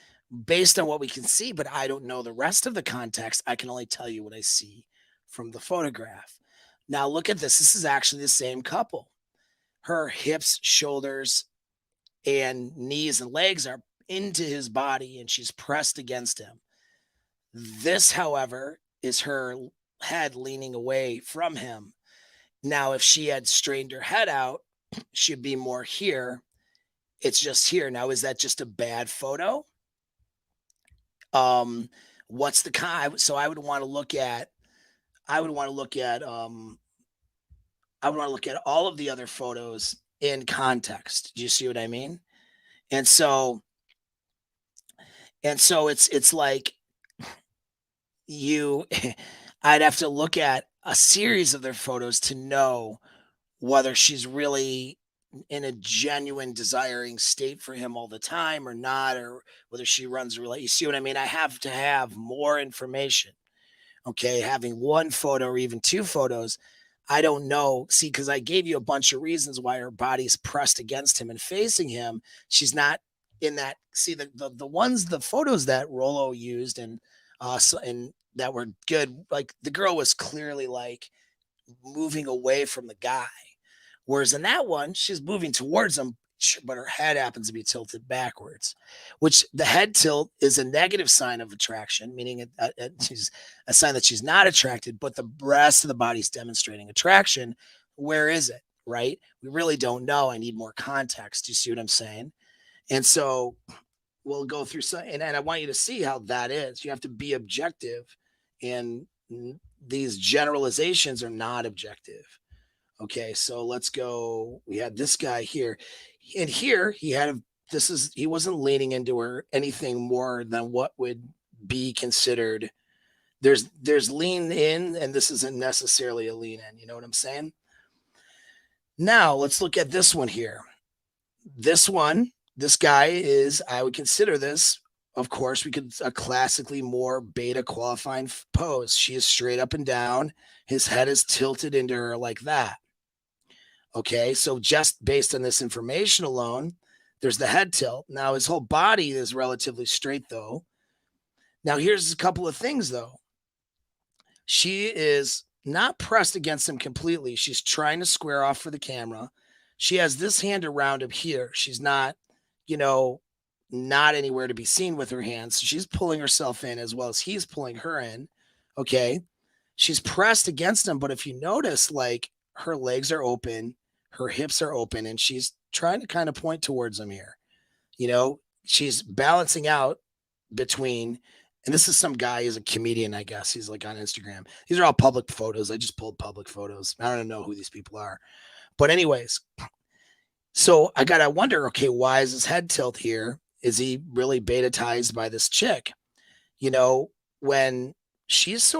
based on what we can see, but I don't know the rest of the context. I can only tell you what I see from the photograph. Now look at this. This is actually the same couple. Her hips, shoulders, and knees and legs are into his body and she's pressed against him. This, however, is her head leaning away from him. Now, if she had strained her head out, she'd be more here. It's just here. Now, is that just a bad photo? What's the so I would want to look at I would want to look at I would want to look at all of the other photos in context. Do you see what I mean? And so it's like you I'd have to look at a series of their photos to know whether she's really in a genuine desiring state for him all the time or not, or whether she runs a relate. You see what I mean? I have to have more information. Okay. Having one photo or even two photos, I don't know. See, because I gave you a bunch of reasons why her body's pressed against him and facing him. She's not in that. See, the photos that Rollo used and that were good, like the girl was clearly like moving away from the guy. Whereas in that one, she's moving towards him, but her head happens to be tilted backwards, which the head tilt is a negative sign of attraction, meaning she's a sign that she's not attracted, but the rest of the body's demonstrating attraction. Where is it? Right? We really don't know. I need more context. You see what I'm saying? And so we'll go through some, and I want you to see how that is. You have to be objective, and these generalizations are not objective. Okay, so let's go. We had this guy here, and here he wasn't leaning into her anything more than what would be considered. There's lean in, and this isn't necessarily a lean in. You know what I'm saying? Now let's look at this one here. This guy is, I would consider this, of course, we could a classically more beta qualifying pose. She is straight up and down. His head is tilted into her like that. Okay, so just based on this information alone, there's the head tilt. Now his whole body is relatively straight though. Now here's a couple of things though. She is not pressed against him completely. She's trying to square off for the camera. She has this hand around him here. She's not, not anywhere to be seen with her hands. So she's pulling herself in as well as he's pulling her in. Okay. She's pressed against him, but if you notice, like her legs are open, her hips are open, and she's trying to kind of point towards him here. She's balancing out between, and this is some guy, he's a comedian, I guess. He's like on Instagram. These are all public photos. I just pulled public photos. I don't know who these people are. But anyways, so I got to wonder, okay, why is his head tilt here? Is he really beta-tized by this chick? When she's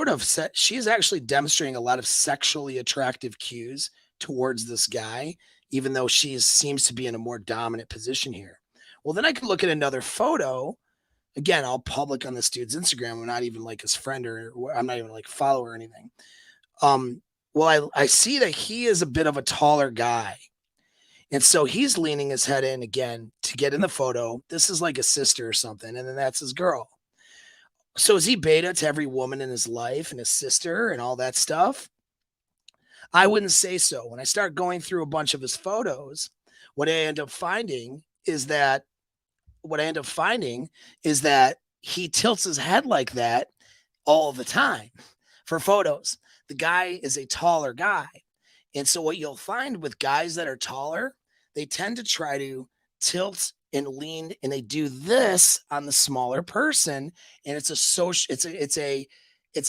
she's actually demonstrating a lot of sexually attractive cues towards this guy, even though she seems to be in a more dominant position here. Well, then I could look at another photo. Again, I'll public on this dude's Instagram. I'm not even like his friend or I'm not even like follower or anything. Well, I see that he is a bit of a taller guy. And so he's leaning his head in again to get in the photo. This is like a sister or something. And then that's his girl. So is he beta to every woman in his life and his sister and all that stuff? I wouldn't say so. When I start going through a bunch of his photos, what I end up finding is that he tilts his head like that all the time for photos. The guy is a taller guy. And so what you'll find with guys that are taller, they tend to try to tilt and lean, and they do this on the smaller person. And it's a social, it's a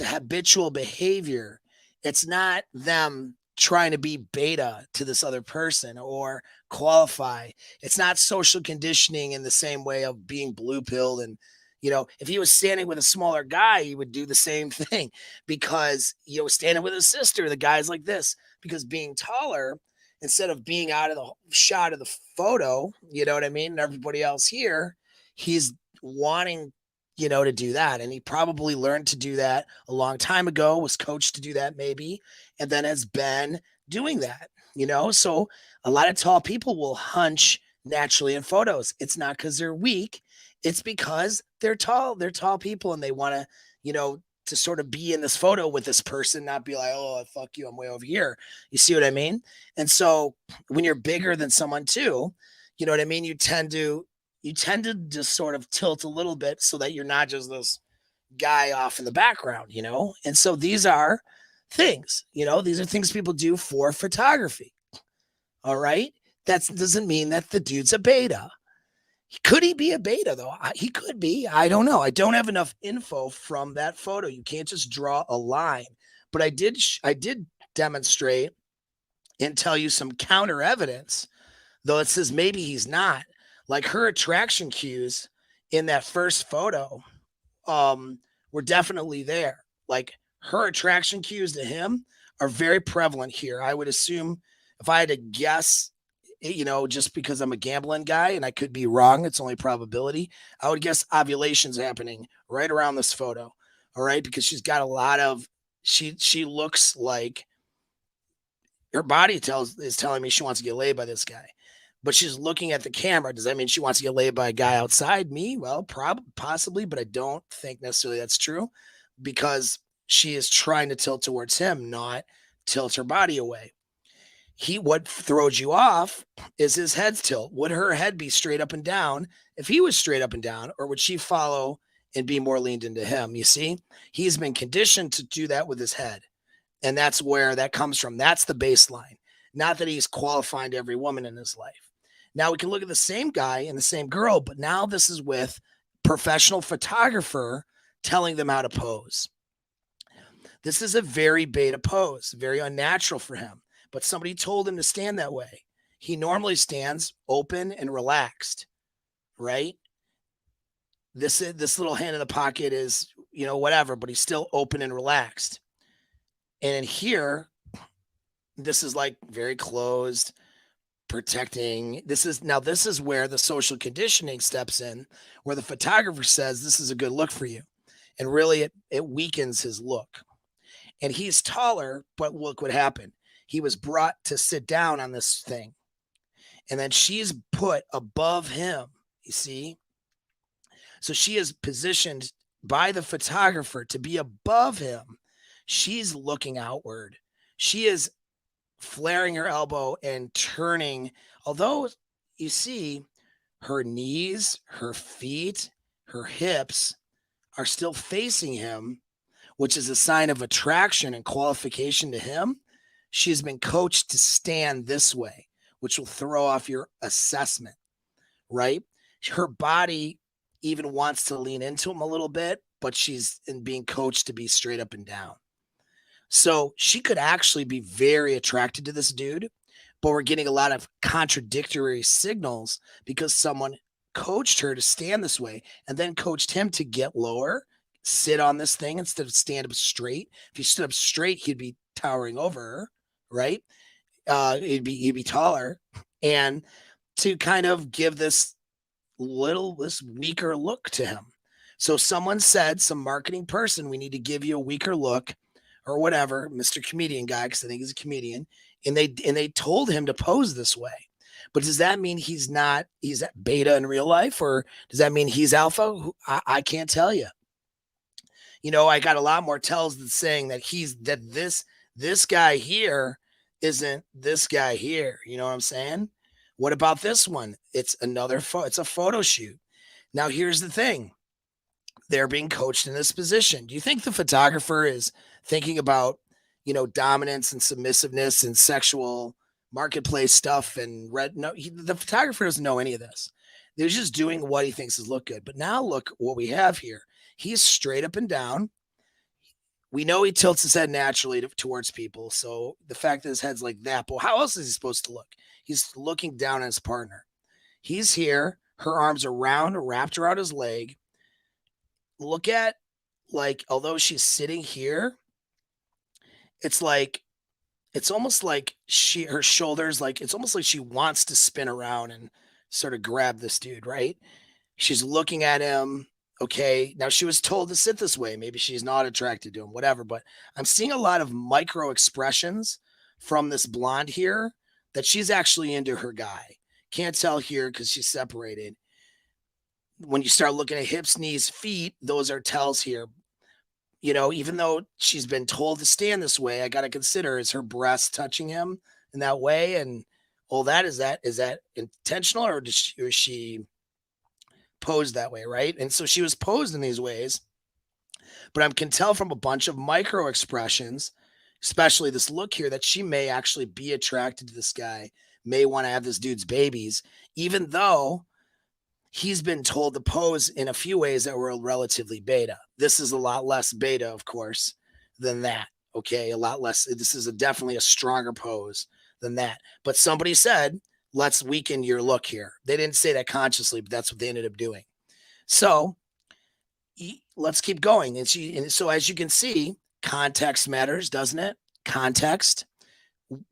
habitual behavior. It's not them trying to be beta to this other person or qualify. It's not social conditioning in the same way of being blue pilled. And if he was standing with a smaller guy, he would do the same thing, because standing with his sister, the guy's like this, because being taller, instead of being out of the shot of the photo, you know what I mean, and everybody else here, he's wanting to do that. And he probably learned to do that a long time ago, was coached to do that maybe, and then has been doing that. So a lot of tall people will hunch naturally in photos. It's not because they're weak, it's because they're tall. They're tall people, and they want to to sort of be in this photo with this person, not be like, oh, fuck you, I'm way over here. You see what I mean? And so when you're bigger than someone too, you know what I mean? You tend to just sort of tilt a little bit so that you're not just this guy off in the background, And so these are things, these are things people do for photography. All right. That doesn't mean that the dude's a beta. Could he be a beta though? He could be. I don't know. I don't have enough info from that photo. You can't just draw a line. But I did demonstrate and tell you some counter evidence, though it says maybe he's not. Like her attraction cues in that first photo were definitely there. Like her attraction cues to him are very prevalent here. I would assume, if I had to guess, just because I'm a gambling guy and I could be wrong, it's only probability, I would guess ovulation's happening right around this photo. All right. Because she's got a lot of, she looks like her body is telling me she wants to get laid by this guy, but she's looking at the camera. Does that mean she wants to get laid by a guy outside me? Well, possibly, but I don't think necessarily that's true, because she is trying to tilt towards him, not tilt her body away. What throws you off is his head's tilt. Would her head be straight up and down if he was straight up and down, or would she follow and be more leaned into him? You see, he's been conditioned to do that with his head. And that's where that comes from. That's the baseline. Not that he's qualifying to every woman in his life. Now we can look at the same guy and the same girl, but now this is with professional photographer telling them how to pose. This is a very beta pose, very unnatural for him, but somebody told him to stand that way. He normally stands open and relaxed, right? This little hand in the pocket is, whatever, but he's still open and relaxed. And in here, this is like very closed, protecting. This is where the social conditioning steps in, where the photographer says, this is a good look for you. And really it weakens his look. And he's taller, but look what happened. He was brought to sit down on this thing. And then she's put above him, you see? So she is positioned by the photographer to be above him. She's looking outward. She is flaring her elbow and turning. Although you see her knees, her feet, her hips are still facing him, which is a sign of attraction and qualification to him. She's been coached to stand this way, which will throw off your assessment, right? Her body even wants to lean into him a little bit, but she's being coached to be straight up and down. So she could actually be very attracted to this dude, but we're getting a lot of contradictory signals because someone coached her to stand this way and then coached him to get lower, sit on this thing instead of stand up straight. If he stood up straight, he'd be towering over her, right? He'd be taller, and to kind of give this weaker look to him. So someone said, some marketing person, we need to give you a weaker look, or whatever, Mr. Comedian guy, because I think he's a comedian, and they told him to pose this way. But does that mean he's beta in real life, or does that mean he's alpha? I can't tell you. I got a lot more tells than saying that this guy here isn't this guy here. You know what I'm saying? What about this one? It's it's a photo shoot. Now here's the thing. they're being coached in this position. Do you think the photographer is thinking about, dominance and submissiveness and sexual marketplace stuff and the photographer doesn't know any of this. They're just doing what he thinks is look good. But now look what we have here. He's straight up and down. We know he tilts his head naturally towards people. So the fact that his head's like that, but how else is he supposed to look? He's looking down at his partner. He's here. Her arms are wrapped around his leg. Look at, although she's sitting here, it's almost like her shoulders, it's almost like she wants to spin around and sort of grab this dude, right? She's looking at him. Okay. Now she was told to sit this way. Maybe she's not attracted to him, whatever. But I'm seeing a lot of micro expressions from this blonde here that she's actually into her guy. Can't tell here because she's separated. When you start looking at hips, knees, feet, those are tells here. Even though she's been told to stand this way, I got to consider, is her breast touching him in that way? And all that, is that intentional, or is she posed that way, right? And so she was posed in these ways, but I can tell from a bunch of micro expressions, especially this look here, that she may actually be attracted to this guy, may want to have this dude's babies, even though he's been told to pose in a few ways that were relatively beta. This is a lot less beta, of course, than that. Okay, a lot less. This is definitely a stronger pose than that. But somebody said, let's weaken your look here. They didn't say that consciously, but that's what they ended up doing. So let's keep going. And so as you can see, context matters, doesn't it? Context.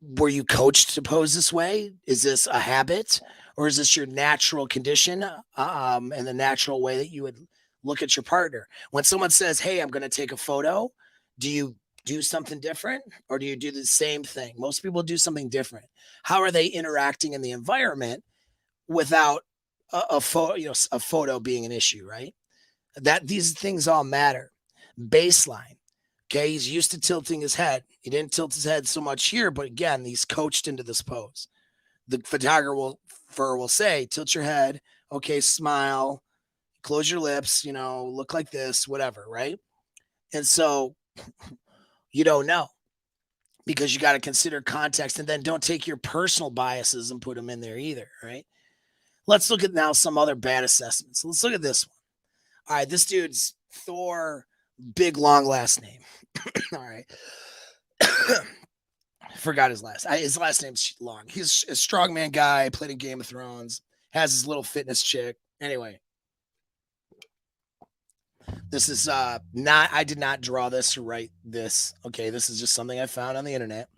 Were you coached to pose this way? Is this a habit, or is this your natural condition, and the natural way that you would look at your partner? When someone says, hey, I'm going to take a photo, do you do something different, or do you do the same thing? Most people do something different. How are they interacting in the environment without a photo being an issue, right? That these things all matter. Baseline. Okay, he's used to tilting his head. He didn't tilt his head so much here, but again, he's coached into this pose. The photographer will say, tilt your head. Okay, smile, close your lips, look like this, whatever, right? And so you don't know, because you got to consider context, and then don't take your personal biases and put them in there either, right? Let's look at now some other bad assessments. Let's look at this one. All right, this dude's Thor, big long last name. All right. Forgot his last name's long. He's a strongman guy, played in Game of Thrones, has his little fitness chick. Anyway, this is I did not draw this or write this. Okay, this is just something I found on the internet.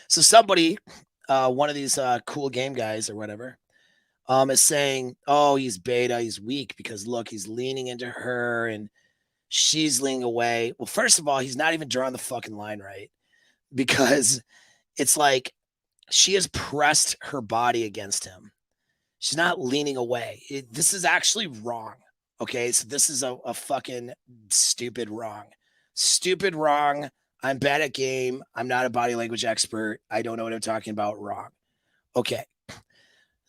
So somebody, one of these cool game guys or whatever, is saying, oh, he's beta, he's weak because look, he's leaning into her and she's leaning away. Well, first of all, he's not even drawing the fucking line right, because it's like she has pressed her body against him. She's not leaning away. This is actually wrong. Okay, so this is a fucking stupid wrong. Stupid wrong. I'm bad at game. I'm not a body language expert. I don't know what I'm talking about. Wrong. Okay.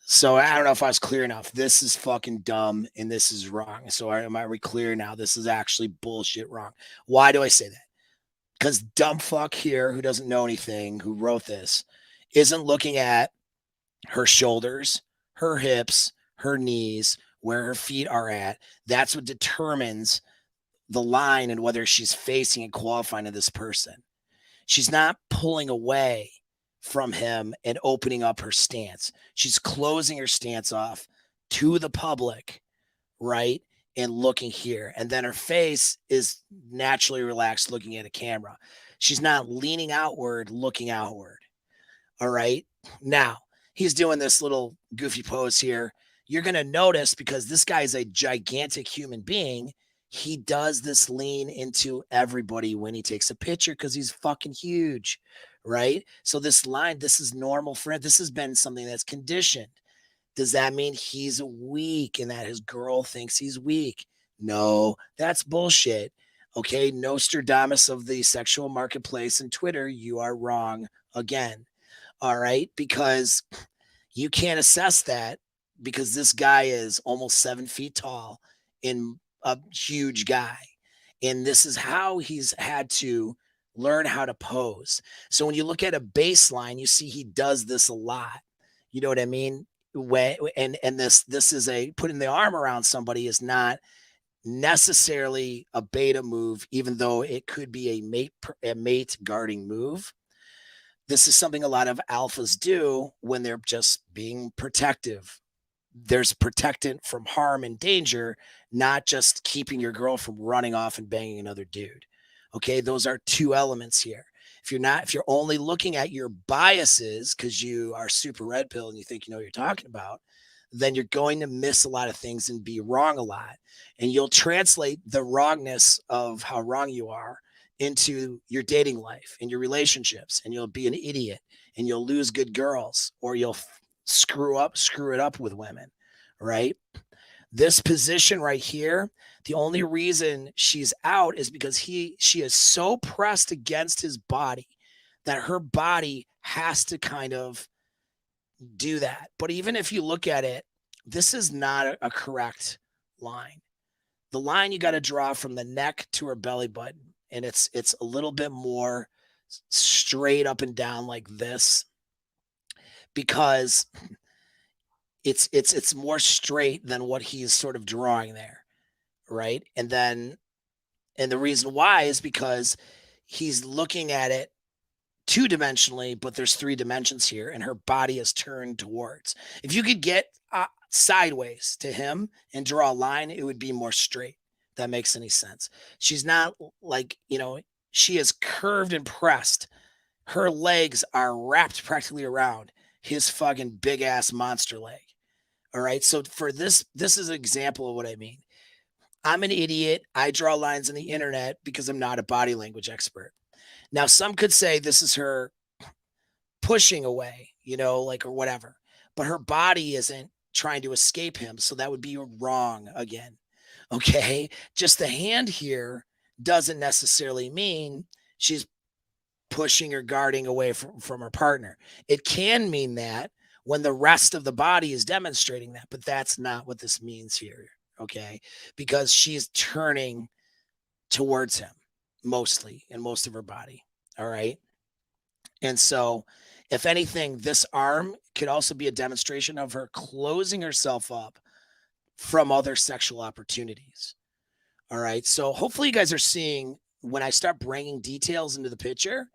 So I don't know if I was clear enough. This is fucking dumb and this is wrong. So am I clear now? This is actually bullshit wrong. Why do I say that? Because dumb fuck here, who doesn't know anything, who wrote this, isn't looking at her shoulders, her hips, her knees, where her feet are at. That's what determines the line and whether she's facing and qualifying to this person. She's not pulling away from him and opening up her stance. She's closing her stance off to the public, right? And looking here. And then her face is naturally relaxed, looking at a camera. She's not leaning outward, looking outward. All right. Now, he's doing this little goofy pose here. You're going to notice, because this guy is a gigantic human being, he does this lean into everybody when he takes a picture because he's fucking huge, right? So this line, this is normal for him. This has been something that's conditioned. Does that mean he's weak and that his girl thinks he's weak? No, that's bullshit. Okay, Nostradamus of the sexual marketplace and Twitter, you are wrong again. All right, because you can't assess that, because this guy is almost 7 feet tall in a huge guy. And this is how he's had to learn how to pose. So when you look at a baseline, you see he does this a lot. You know what I mean? When, and this is a putting the arm around somebody is not necessarily a beta move, even though it could be a mate guarding move. This is something a lot of alphas do when they're just being protective. There's protectant from harm and danger, not just keeping your girl from running off and banging another dude. Okay, those are two elements here. If you're only looking at your biases because you are super red pill and you think you know what you're talking about, then you're going to miss a lot of things and be wrong a lot. And you'll translate the wrongness of how wrong you are into your dating life and your relationships, and you'll be an idiot and you'll lose good girls, or you'll screw it up with women, right? This position right here, the only reason she's out is because she is so pressed against his body that her body has to kind of do that. But even if you look at it, this is not a correct line. The line you got to draw from the neck to her belly button, and it's a little bit more straight up and down like this, because it's more straight than what he's sort of drawing there, right? And the reason why is because he's looking at it two-dimensionally, but there's three dimensions here, and her body is turned towards. If you could get sideways to him and draw a line, it would be more straight. If that makes any sense. She's not like, she is curved and pressed. Her legs are wrapped practically around his fucking big ass monster leg. All right. So for this is an example of what I mean. I'm an idiot. I draw lines on the internet because I'm not a body language expert. Now, some could say this is her pushing away, like, or whatever, but her body isn't trying to escape him. So that would be wrong again. Okay. Just the hand here doesn't necessarily mean she's pushing or guarding away from her partner. It can mean that when the rest of the body is demonstrating that, but that's not what this means here. Okay. Because she's turning towards him mostly in most of her body. All right. And so, if anything, this arm could also be a demonstration of her closing herself up from other sexual opportunities. All right. So, hopefully, you guys are seeing when I start bringing details into the picture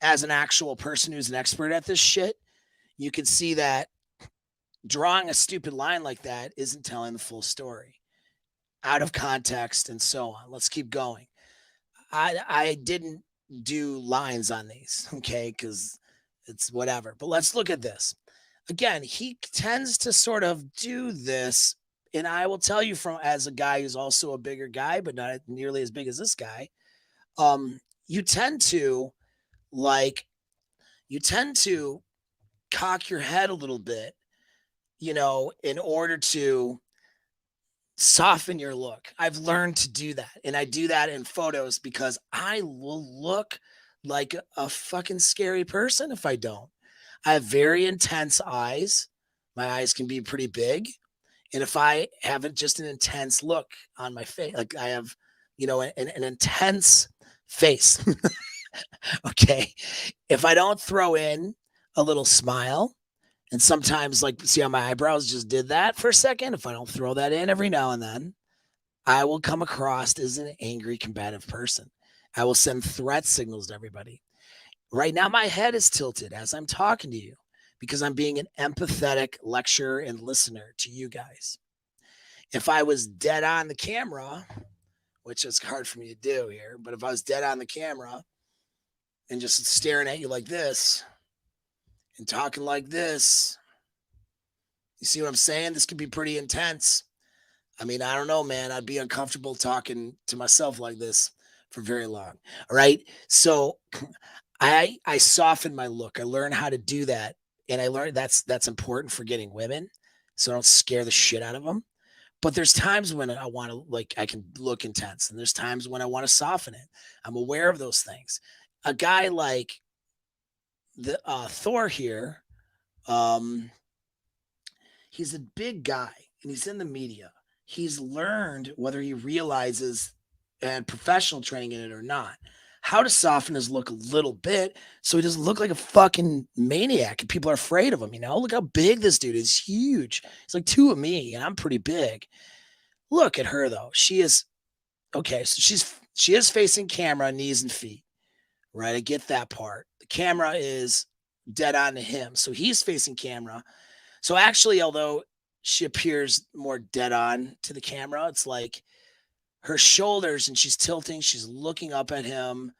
as an actual person who's an expert at this shit, you can see that drawing a stupid line like that isn't telling the full story, out of context and so on. Let's keep going. I didn't do lines on these, okay, because it's whatever. But let's look at this. Again, he tends to sort of do this, and I will tell you from as a guy who's also a bigger guy, but not nearly as big as this guy, you tend to like you tend to cock your head a little bit, in order to soften your look. I've learned to do that. And I do that in photos because I will look like a fucking scary person if I don't. I have very intense eyes. My eyes can be pretty big. And if I have just an intense look on my face, like I have, an intense face. Okay. If I don't throw in a little smile, and sometimes, like, see how my eyebrows just did that for a second? If I don't throw that in every now and then, I will come across as an angry, combative person. I will send threat signals to everybody. Right now, my head is tilted as I'm talking to you because I'm being an empathetic lecturer and listener to you guys. If I was dead on the camera, which is hard for me to do here, but if I was dead on the camera and just staring at you like this and talking like this, you see what I'm saying? This could be pretty intense. I mean, I don't know, man. I'd be uncomfortable talking to myself like this for very long. All right. So I soften my look. I learn how to do that. And I learned that's important for getting women. So I don't scare the shit out of them. But there's times when I want to, like, I can look intense, and there's times when I want to soften it. I'm aware of those things. A guy like the Thor here, um, he's a big guy and he's in the media. He's learned, whether he realizes and professional training in it or not, how to soften his look a little bit so he doesn't look like a fucking maniac and people are afraid of him. Look how big this dude is. Huge. He's like two of me, and I'm pretty big. Look at her though. She is okay. So she is facing camera, knees and feet. Right. I get that part. The camera is dead on to him. So he's facing camera. So actually, although she appears more dead on to the camera, it's like her shoulders and she's tilting, she's looking up at him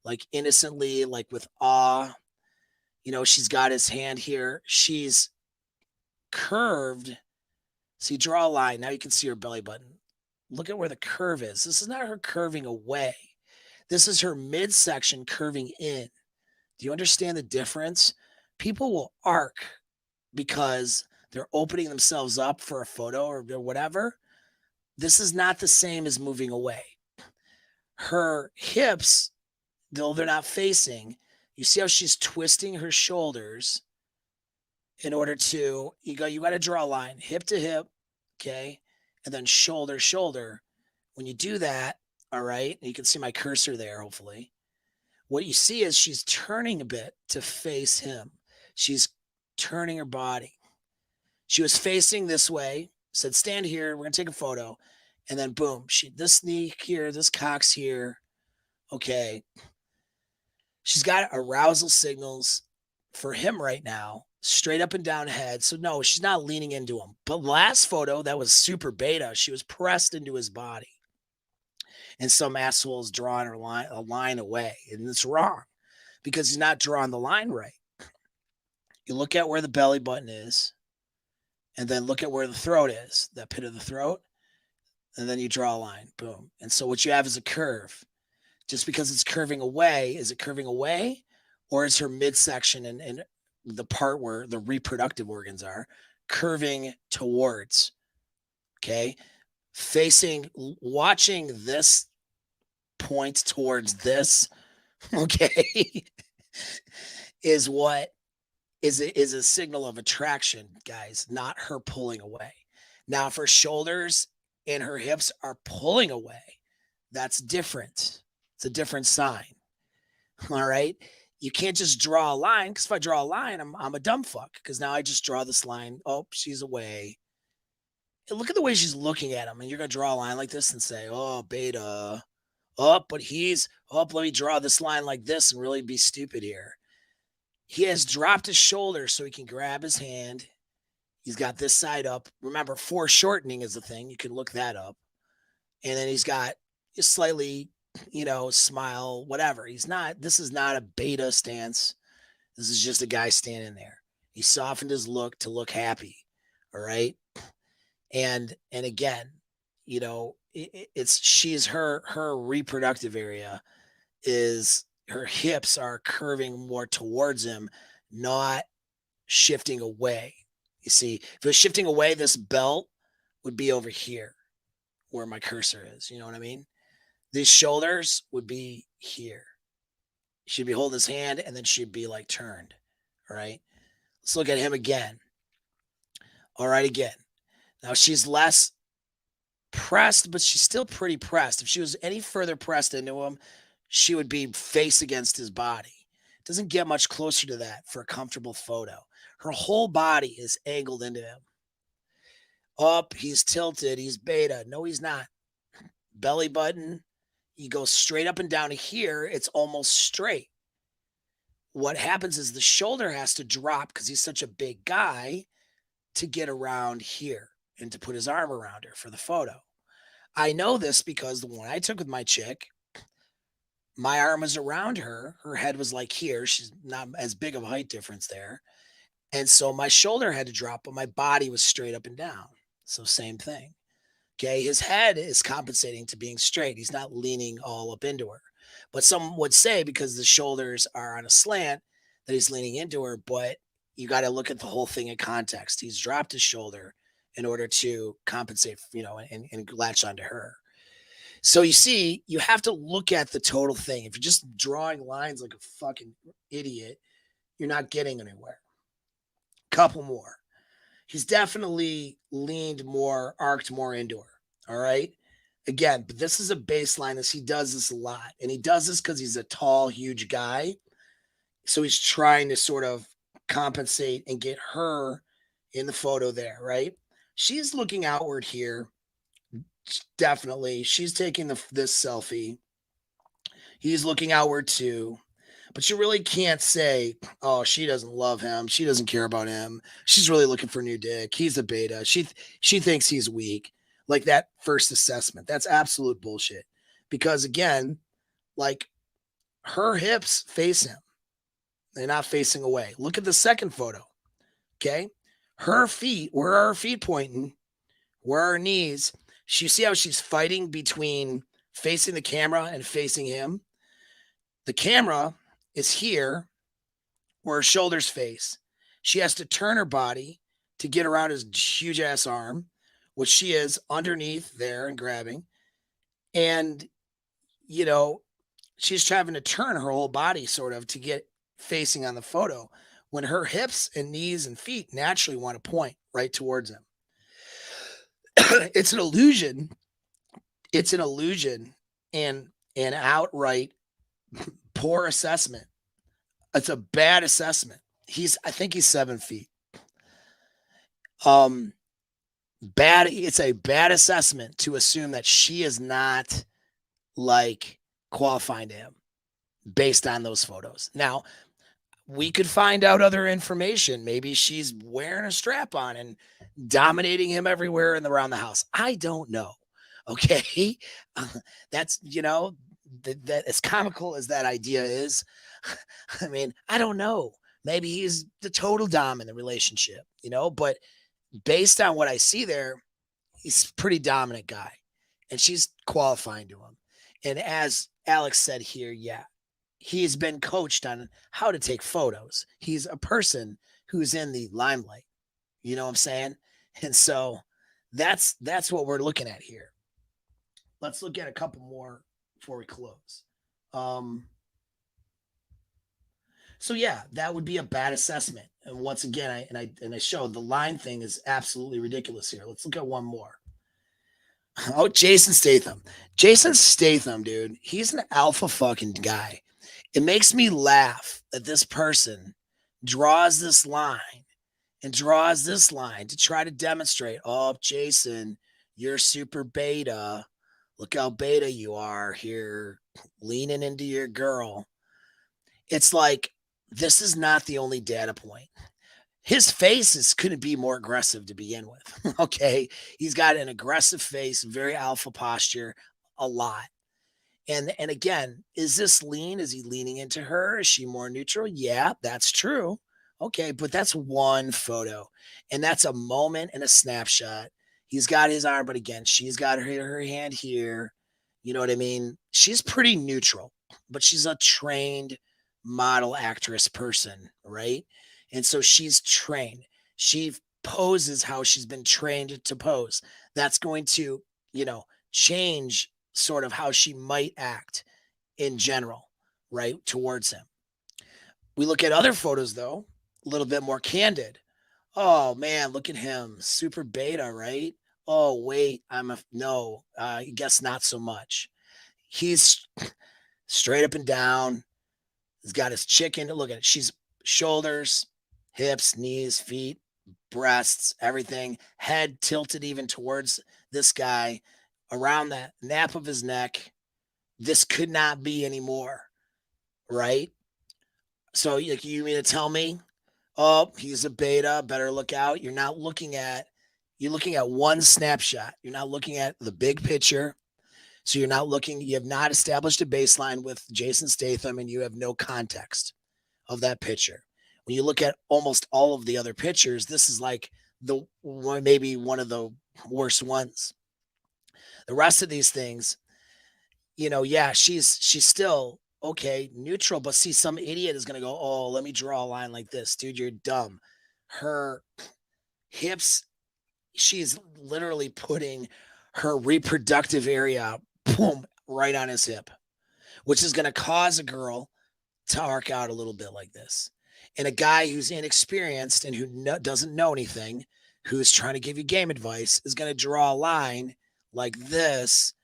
like innocently, like with awe. She's got his hand here. She's curved. So you draw a line. Now you can see her belly button. Look at where the curve is. This is not her curving away. This is her midsection curving in. Do you understand the difference? People will arc because they're opening themselves up for a photo or whatever. This is not the same as moving away. Her hips, though they're not facing, you see how she's twisting her shoulders in order to you got to draw a line, hip to hip, okay? And then shoulder shoulder. When you do that, all right, and you can see my cursor there hopefully. What you see is she's turning a bit to face him. She's turning her body. She was facing this way, said, stand here, we're gonna take a photo. And then boom, this knee here, this cock's here. Okay. She's got arousal signals for him right now, straight up and down head. So no, she's not leaning into him. But last photo, that was super beta. She was pressed into his body. And some asshole's drawing a line away. And it's wrong because he's not drawing the line right. You look at where the belly button is, and then look at where the throat is, that pit of the throat, and then you draw a line, boom. And so what you have is a curve. Just because it's curving away, is it curving away, or is her midsection and the part where the reproductive organs are curving towards? Okay, watching this point towards this, okay, is a signal of attraction, guys, not her pulling away. Now, if her shoulders and her hips are pulling away, that's different. It's a different sign. All right. You can't just draw a line because if I draw a line, I'm a dumb fuck because now I just draw this line. Oh, she's away. And look at the way she's looking at him. And you're going to draw a line like this and say, oh, beta. Oh, but let me draw this line like this and really be stupid here. He has dropped his shoulder so he can grab his hand. He's got this side up. Remember, foreshortening is the thing. You can look that up. And then he's got a slightly, smile, whatever. This is not a beta stance. This is just a guy standing there. He softened his look to look happy. All right. And again, she's her reproductive area is her hips are curving more towards him, not shifting away. You see, if it was shifting away, this belt would be over here where my cursor is. You know what I mean? These shoulders would be here. She'd be holding his hand and then she'd be like turned. All right. Let's look at him again. All right, again. Now she's less pressed, but she's still pretty pressed. If she was any further pressed into him, she would be face against his body. Doesn't get much closer to that for a comfortable photo. Her whole body is angled into him. Up, he's tilted, he's beta. No, he's not. Belly button, you go straight up and down to here, it's almost straight. What happens is the shoulder has to drop because he's such a big guy to get around here and to put his arm around her for the photo. I know this because the one I took with my chick, my arm was around her. Her head was like here. She's not as big of a height difference there. And so my shoulder had to drop, but my body was straight up and down. So same thing. Okay. His head is compensating to being straight. He's not leaning all up into her. But some would say because the shoulders are on a slant that he's leaning into her, but you got to look at the whole thing in context. He's dropped his shoulder in order to compensate, and latch onto her. So you see, you have to look at the total thing. If you're just drawing lines like a fucking idiot, you're not getting anywhere. Couple more. He's definitely leaned more, arced more into her. All right. Again, but this is a baseline as he does this a lot. And he does this because he's a tall, huge guy. So he's trying to sort of compensate and get her in the photo there, right? She's looking outward here. Definitely. She's taking this selfie. He's looking outward too. But you really can't say, oh, she doesn't love him. She doesn't care about him. She's really looking for new dick. He's a beta. She thinks he's weak. Like that first assessment. That's absolute bullshit. Because again, like her hips face him. They're not facing away. Look at the second photo. Okay. Her feet, where are her feet pointing? Where are her knees? You see how she's fighting between facing the camera and facing him? The camera is here where her shoulders face. She has to turn her body to get around his huge ass arm, which she is underneath there and grabbing. And, you know, she's having to turn her whole body sort of to get facing on the photo when her hips and knees and feet naturally want to point right towards him. It's an illusion. It's an illusion and an outright poor assessment. It's a bad assessment. I think he's 7 feet. It's a bad assessment to assume that she is not like qualifying to him based on those photos. Now, we could find out other information. Maybe she's wearing a strap on and dominating him everywhere and around the house. I don't know. Okay. That's, that as comical as that idea is, I mean, I don't know. Maybe he's the total dom in the relationship, but based on what I see there, he's a pretty dominant guy and she's qualifying to him. And as Alex said here, yeah, he's been coached on how to take photos. He's a person who's in the limelight. You know what I'm saying? And so that's what we're looking at here. Let's look at a couple more before we close. So yeah, that would be a bad assessment. And once again, I showed the line thing is absolutely ridiculous here. Let's look at one more. Oh, Jason Statham. Jason Statham, dude, he's an alpha fucking guy. It makes me laugh that this person draws this line to try to demonstrate, oh, Jason, you're super beta. Look how beta you are here, leaning into your girl. It's like, this is not the only data point. His face couldn't be more aggressive to begin with. Okay. He's got an aggressive face, very alpha posture, a lot. And again, is this lean? Is he leaning into her? Is she more neutral? Yeah, that's true. Okay, but that's one photo. And that's a moment and a snapshot. He's got his arm, but again, she's got her hand here. You know what I mean? She's pretty neutral, but she's a trained model actress person, right? And so she's trained. She poses how she's been trained to pose. That's going to, change sort of how she might act in general, right, towards him. We look at other photos, though, a little bit more candid. Oh, man, look at him. Super beta, right? Oh, wait, no, I guess not so much. He's straight up and down. He's got his chicken. Look at it. She's shoulders, hips, knees, feet, breasts, everything. Head tilted even towards this guy, around that nape of his neck. This could not be anymore, right? So you mean to tell me, oh, he's a beta, better look out. You're looking at one snapshot. You're not looking at the big picture. So you have not established a baseline with Jason Statham and you have no context of that picture. When you look at almost all of the other pictures, this is like maybe one of the worst ones. The rest of these things, yeah, she's still okay, neutral, but see, some idiot is going to go, oh, let me draw a line like this. Dude, you're dumb. Her hips, she's literally putting her reproductive area, boom, right on his hip, which is going to cause a girl to arc out a little bit like this. And a guy who's inexperienced and who doesn't know anything, who's trying to give you game advice, is going to draw a line like this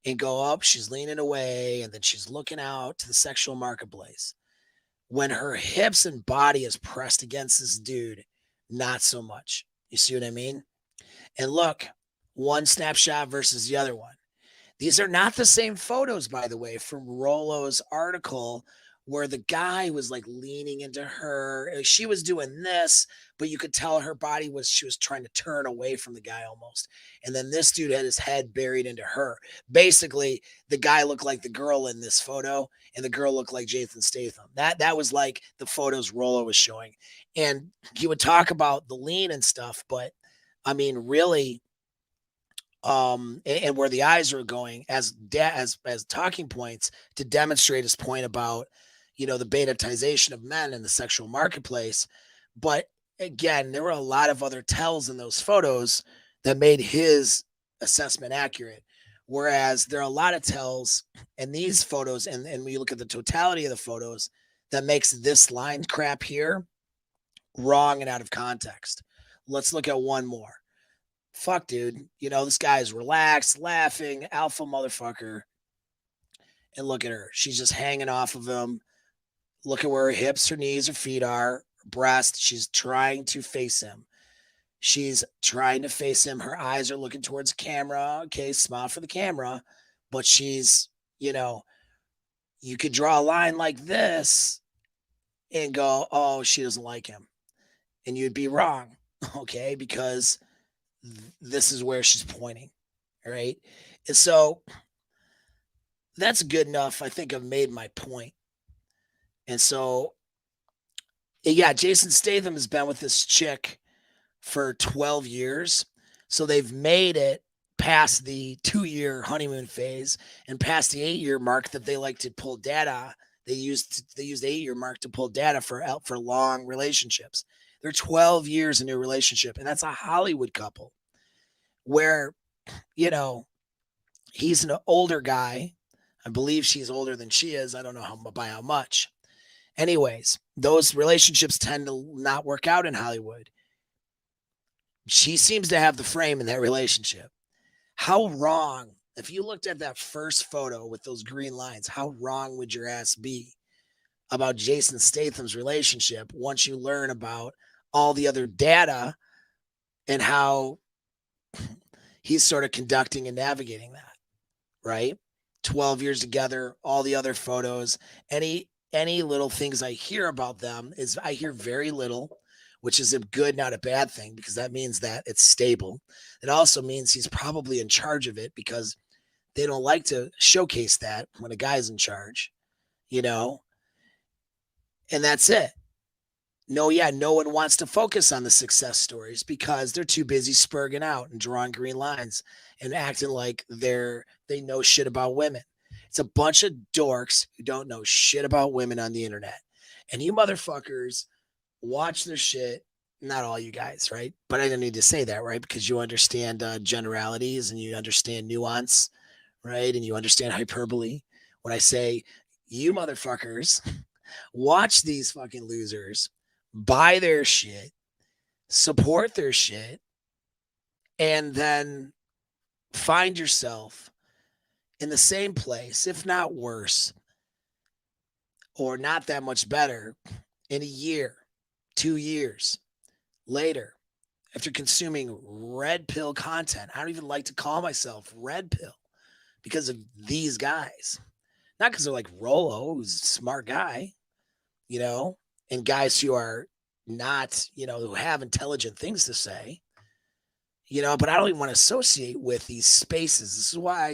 and go up. She's leaning away and then she's looking out to the sexual marketplace. When her hips and body is pressed against this dude, not so much. You see what I mean? And look, one snapshot versus the other one. These are not the same photos, by the way, from Rollo's article where the guy was like leaning into her. She was doing this, but you could tell her body was, she was trying to turn away from the guy almost. And then this dude had his head buried into her. Basically, the guy looked like the girl in this photo, and the girl looked like Jason Statham. That was like the photos Rollo was showing. And he would talk about the lean and stuff, but I mean, really, and where the eyes are going as talking points to demonstrate his point about, the betaization of men in the sexual marketplace. But again, there were a lot of other tells in those photos that made his assessment accurate, whereas there are a lot of tells in these photos, and when you look at the totality of the photos, that makes this line crap here wrong and out of context. Let's look at one more. Fuck, dude. This guy is relaxed, laughing, alpha motherfucker. And look at her. She's just hanging off of him. Look at where her hips, her knees, her feet are, her breast. She's trying to face him. She's trying to face him. Her eyes are looking towards camera. Okay, smile for the camera. But she's, you could draw a line like this and go, oh, she doesn't like him. And you'd be wrong. Okay, because this is where she's pointing. All right. And so that's good enough. I think I've made my point. And so, yeah, Jason Statham has been with this chick for 12 years. So they've made it past the 2-year honeymoon phase and past the 8-year mark that they like to pull data. They used the 8-year mark to pull data for long relationships. They're 12 years in a relationship, and that's a Hollywood couple where, he's an older guy. I believe she's older than she is. I don't know by how much. Anyways, those relationships tend to not work out in Hollywood. She seems to have the frame in that relationship. How wrong, if you looked at that first photo with those green lines, how wrong would your ass be about Jason Statham's relationship once you learn about all the other data and how he's sort of conducting and navigating that, right? 12 years together, all the other photos, any little things I hear about them is I hear very little, which is a good, not a bad thing, because that means that it's stable. It also means he's probably in charge of it because they don't like to showcase that when a guy's in charge, and that's it. No one wants to focus on the success stories because they're too busy spurging out and drawing green lines and acting like they know shit about women. It's a bunch of dorks who don't know shit about women on the internet. And you motherfuckers watch their shit. Not all you guys, right? But I don't need to say that, right? Because you understand generalities and you understand nuance, right? And you understand hyperbole. When I say you motherfuckers watch these fucking losers buy their shit, support their shit, and then find yourself in the same place, if not worse, or not that much better, in a year, 2 years later, after consuming red pill content. I don't even like to call myself red pill because of these guys. Not because they're like Rollo, who's a smart guy, and guys who are not, who have intelligent things to say, but I don't even want to associate with these spaces. This is why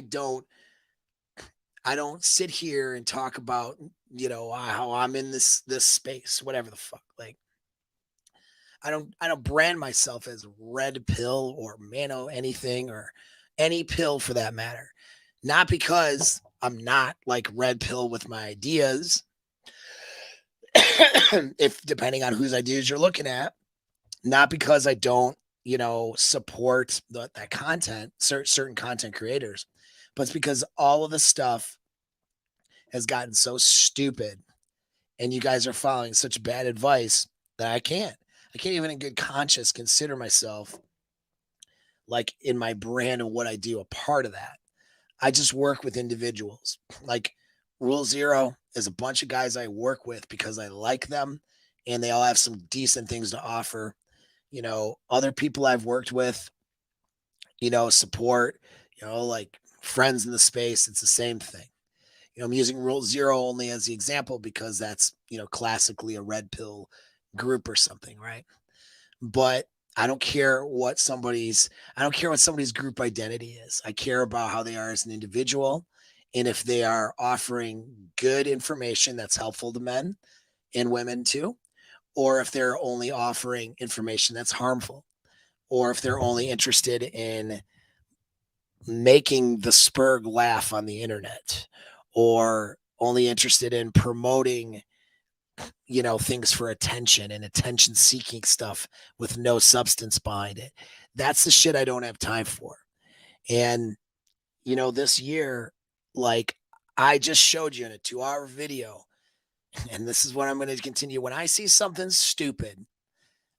I don't sit here and talk about, how I'm in this space, whatever the fuck. Like, I don't brand myself as red pill or mano anything or any pill for that matter. Not because I'm not like red pill with my ideas. If depending on whose ideas you're looking at, not because I don't, support that content, certain content creators, but it's because all of the stuff has gotten so stupid and you guys are following such bad advice that I can't even in good conscience consider myself like in my brand and what I do, a part of that. I just work with individuals. Like Rule Zero is a bunch of guys I work with because I like them and they all have some decent things to offer. Other people I've worked with, support, like friends in the space, it's the same thing. I'm using Rule Zero only as the example because that's, classically a red pill group or something, right? But I don't care what somebody's group identity is. I care about how they are as an individual and if they are offering good information that's helpful to men and women too, or if they're only offering information that's harmful, or if they're only interested in making the spurg laugh on the internet, or only interested in promoting things for attention and attention seeking stuff with no substance behind it. That's the shit I don't have time for. And this year, like, I just showed you in a 2-hour video, and this is what I'm going to continue. When I see something stupid,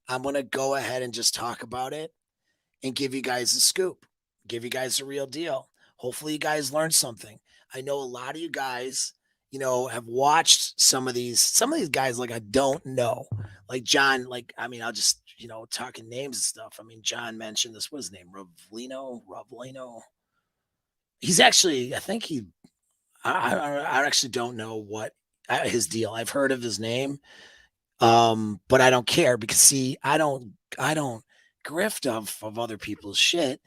I'm going to go ahead and just talk about it and give you guys a scoop, give you guys the real deal. Hopefully, you guys learned something. I know a lot of you guys, have watched some of these guys like I don't know. Like John, like, I mean, I'll just, talking names and stuff. I mean, John mentioned this. What's his name? Rovlino. He's actually, I think I actually don't know what his deal. I've heard of his name, but I don't care because see, I don't grift of other people's shit.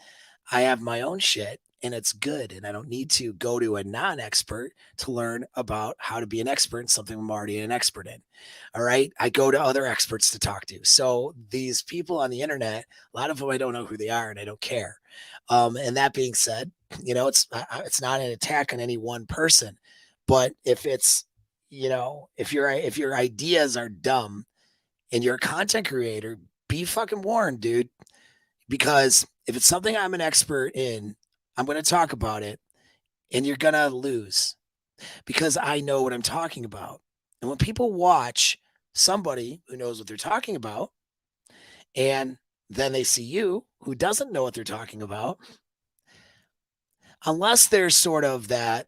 I have my own shit and it's good. And I don't need to go to a non-expert to learn about how to be an expert in something I'm already an expert in. All right. I go to other experts to talk to. So these people on the internet, a lot of them I don't know who they are and I don't care. And that being said, it's not an attack on any one person, but if your ideas are dumb and you're a content creator, be fucking warned, dude. Because if it's something I'm an expert in, I'm going to talk about it and you're going to lose because I know what I'm talking about. And when people watch somebody who knows what they're talking about and then they see you who doesn't know what they're talking about, unless there's sort of that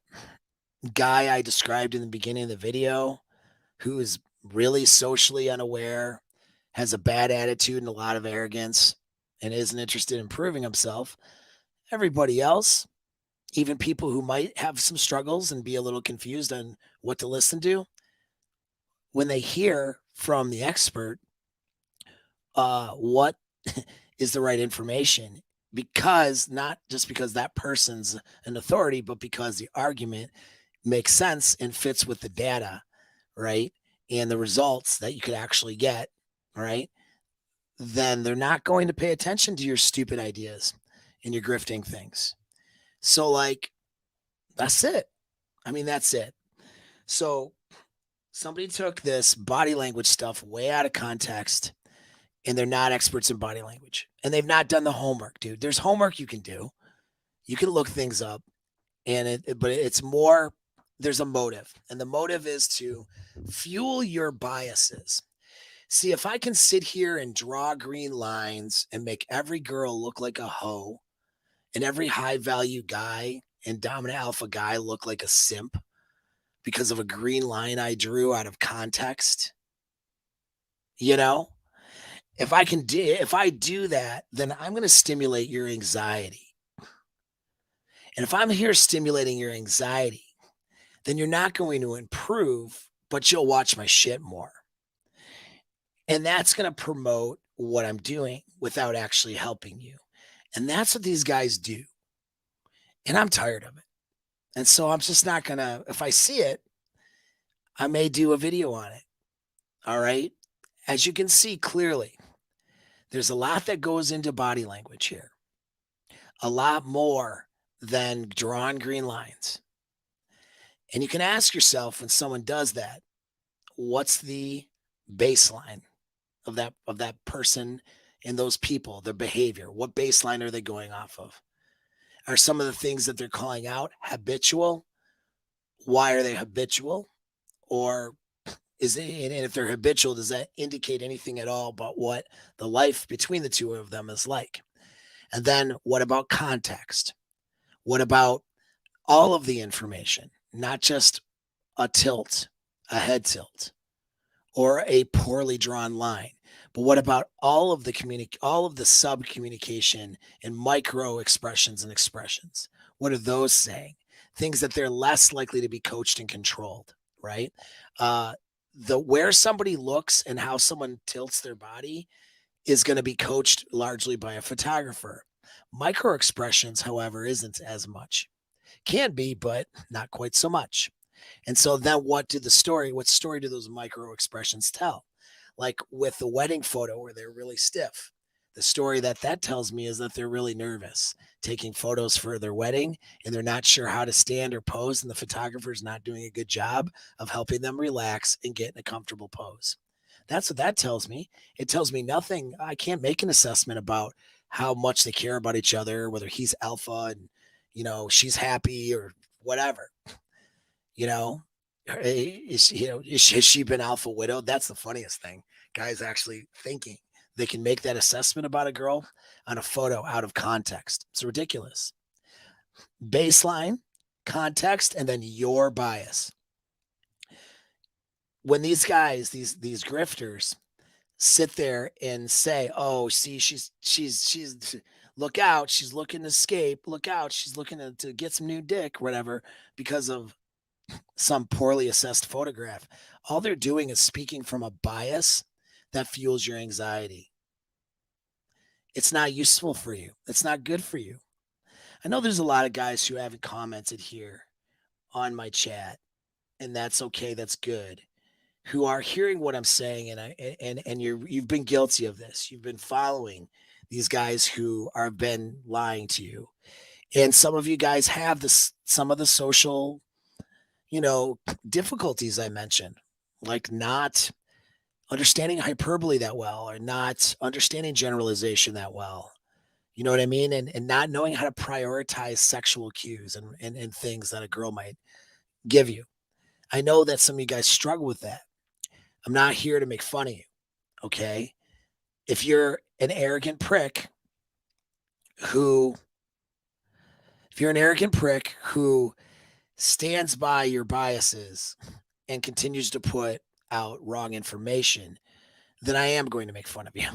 guy I described in the beginning of the video who is really socially unaware, has a bad attitude and a lot of arrogance, and isn't interested in improving himself, everybody else, even people who might have some struggles and be a little confused on what to listen to, when they hear from the expert what is the right information, because not just because that person's an authority, but because the argument makes sense and fits with the data, right? And the results that you could actually get, right? Then they're not going to pay attention to your stupid ideas and your grifting things. So, like, that's it. I mean, that's it. So, somebody took this body language stuff way out of context and they're not experts in body language and they've not done the homework, dude. There's homework you can do. You can look things up but it's more, there's a motive, and the motive is to fuel your biases. See, if I can sit here and draw green lines and make every girl look like a hoe and every high value guy and dominant alpha guy look like a simp because of a green line I drew out of context, you know, if I do that, then I'm going to stimulate your anxiety. And if I'm here stimulating your anxiety, then you're not going to improve, but you'll watch my shit more. And that's going to promote what I'm doing without actually helping you. And that's what these guys do. And I'm tired of it. And so I'm just not going to, if I see it, I may do a video on it. All right. As you can see clearly, there's a lot that goes into body language here, a lot more than drawing green lines. And you can ask yourself when someone does that, what's the baseline of that person and those people, their behavior? What baseline are they going off of? Are some of the things that they're calling out habitual? Why are they habitual? Or and if they're habitual, does that indicate anything at all about what the life between the two of them is like? And then what about context? What about all of the information, not just a tilt, a head tilt, or a poorly drawn line? But what about all of the sub communication and micro expressions and expressions? What are those saying? Things that they're less likely to be coached and controlled, right? Uh, the where somebody looks and how someone tilts their body is going to be coached largely by a photographer. Micro expressions, however, isn't as much. Can be, but not quite so much. And so then what story do those micro expressions tell? Like with the wedding photo where they're really stiff. The story that tells me is that they're really nervous taking photos for their wedding and they're not sure how to stand or pose and the photographer's not doing a good job of helping them relax and get in a comfortable pose. That's what that tells me. It tells me nothing. I can't make an assessment about how much they care about each other, whether he's alpha and she's happy or whatever. You know, has she been alpha widowed? That's the funniest thing. Guys actually thinking they can make that assessment about a girl on a photo out of context. It's ridiculous. Baseline, context, and then your bias. When these guys, these grifters, sit there and say, "Oh, see, she's look out, she's looking to escape. Look out, she's looking to get some new dick, whatever," because of some poorly assessed photograph. All they're doing is speaking from a bias that fuels your anxiety. It's not useful for you. It's not good for you. I know there's a lot of guys who haven't commented here on my chat, and that's okay. That's good. Who are hearing what I'm saying, and you've been guilty of this. You've been following these guys who are been lying to you, and some of you guys have some of the social difficulties I mentioned, like not understanding hyperbole that well or not understanding generalization that well. You know what I mean? And not knowing how to prioritize sexual cues and things that a girl might give you. I know that some of you guys struggle with that. I'm not here to make fun of you. Okay. If you're an arrogant prick who, if you're an arrogant prick who stands by your biases and continues to put out wrong information, then I am going to make fun of you.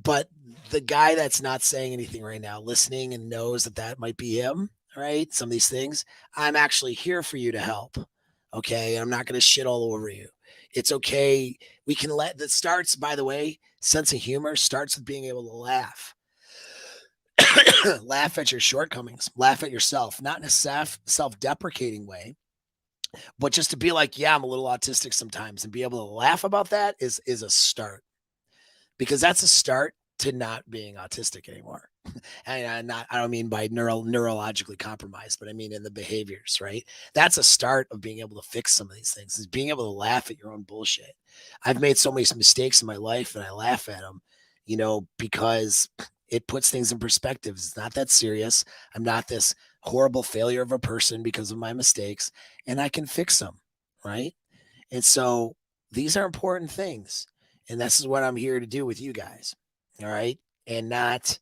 But the guy that's not saying anything right now, listening and knows that might be him, right? Some of these things, I'm actually here for you to help. Okay. And I'm not going to shit all over you. It's okay. We can that starts, by the way, sense of humor starts with being able to laugh. Laugh at your shortcomings, laugh at yourself, not in a self deprecating way, but just to be like, yeah, I'm a little autistic sometimes and be able to laugh about that is a start, because that's a start to not being autistic anymore. And I don't mean by neurologically compromised, but I mean in the behaviors, right? That's a start of being able to fix some of these things, is being able to laugh at your own bullshit. I've made so many mistakes in my life and I laugh at them, because it puts things in perspective. It's not that serious. I'm not this horrible failure of a person because of my mistakes, and I can fix them, right? And so these are important things. And this is what I'm here to do with you guys. All right. And not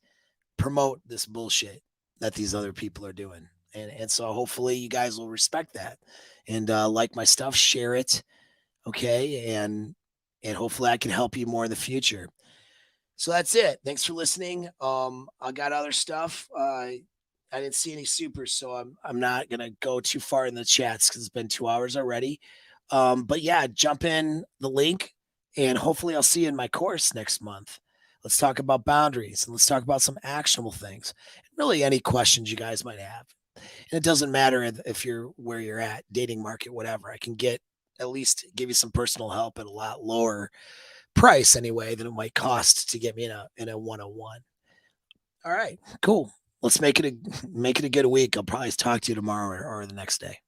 promote this bullshit that these other people are doing. And so hopefully you guys will respect that and like my stuff, share it. Okay. And hopefully I can help you more in the future. So that's it. Thanks for listening. I got other stuff. I didn't see any supers, so I'm not gonna go too far in the chats because it's been 2 hours already. But yeah, jump in the link and hopefully I'll see you in my course next month. Let's talk about boundaries and let's talk about some actionable things. Really, any questions you guys might have. And it doesn't matter if you're where you're at, dating market, whatever. I can at least give you some personal help at a lot lower price anyway than it might cost to get me in a 101. All right, cool. Let's make it a good week. I'll probably talk to you tomorrow or the next day.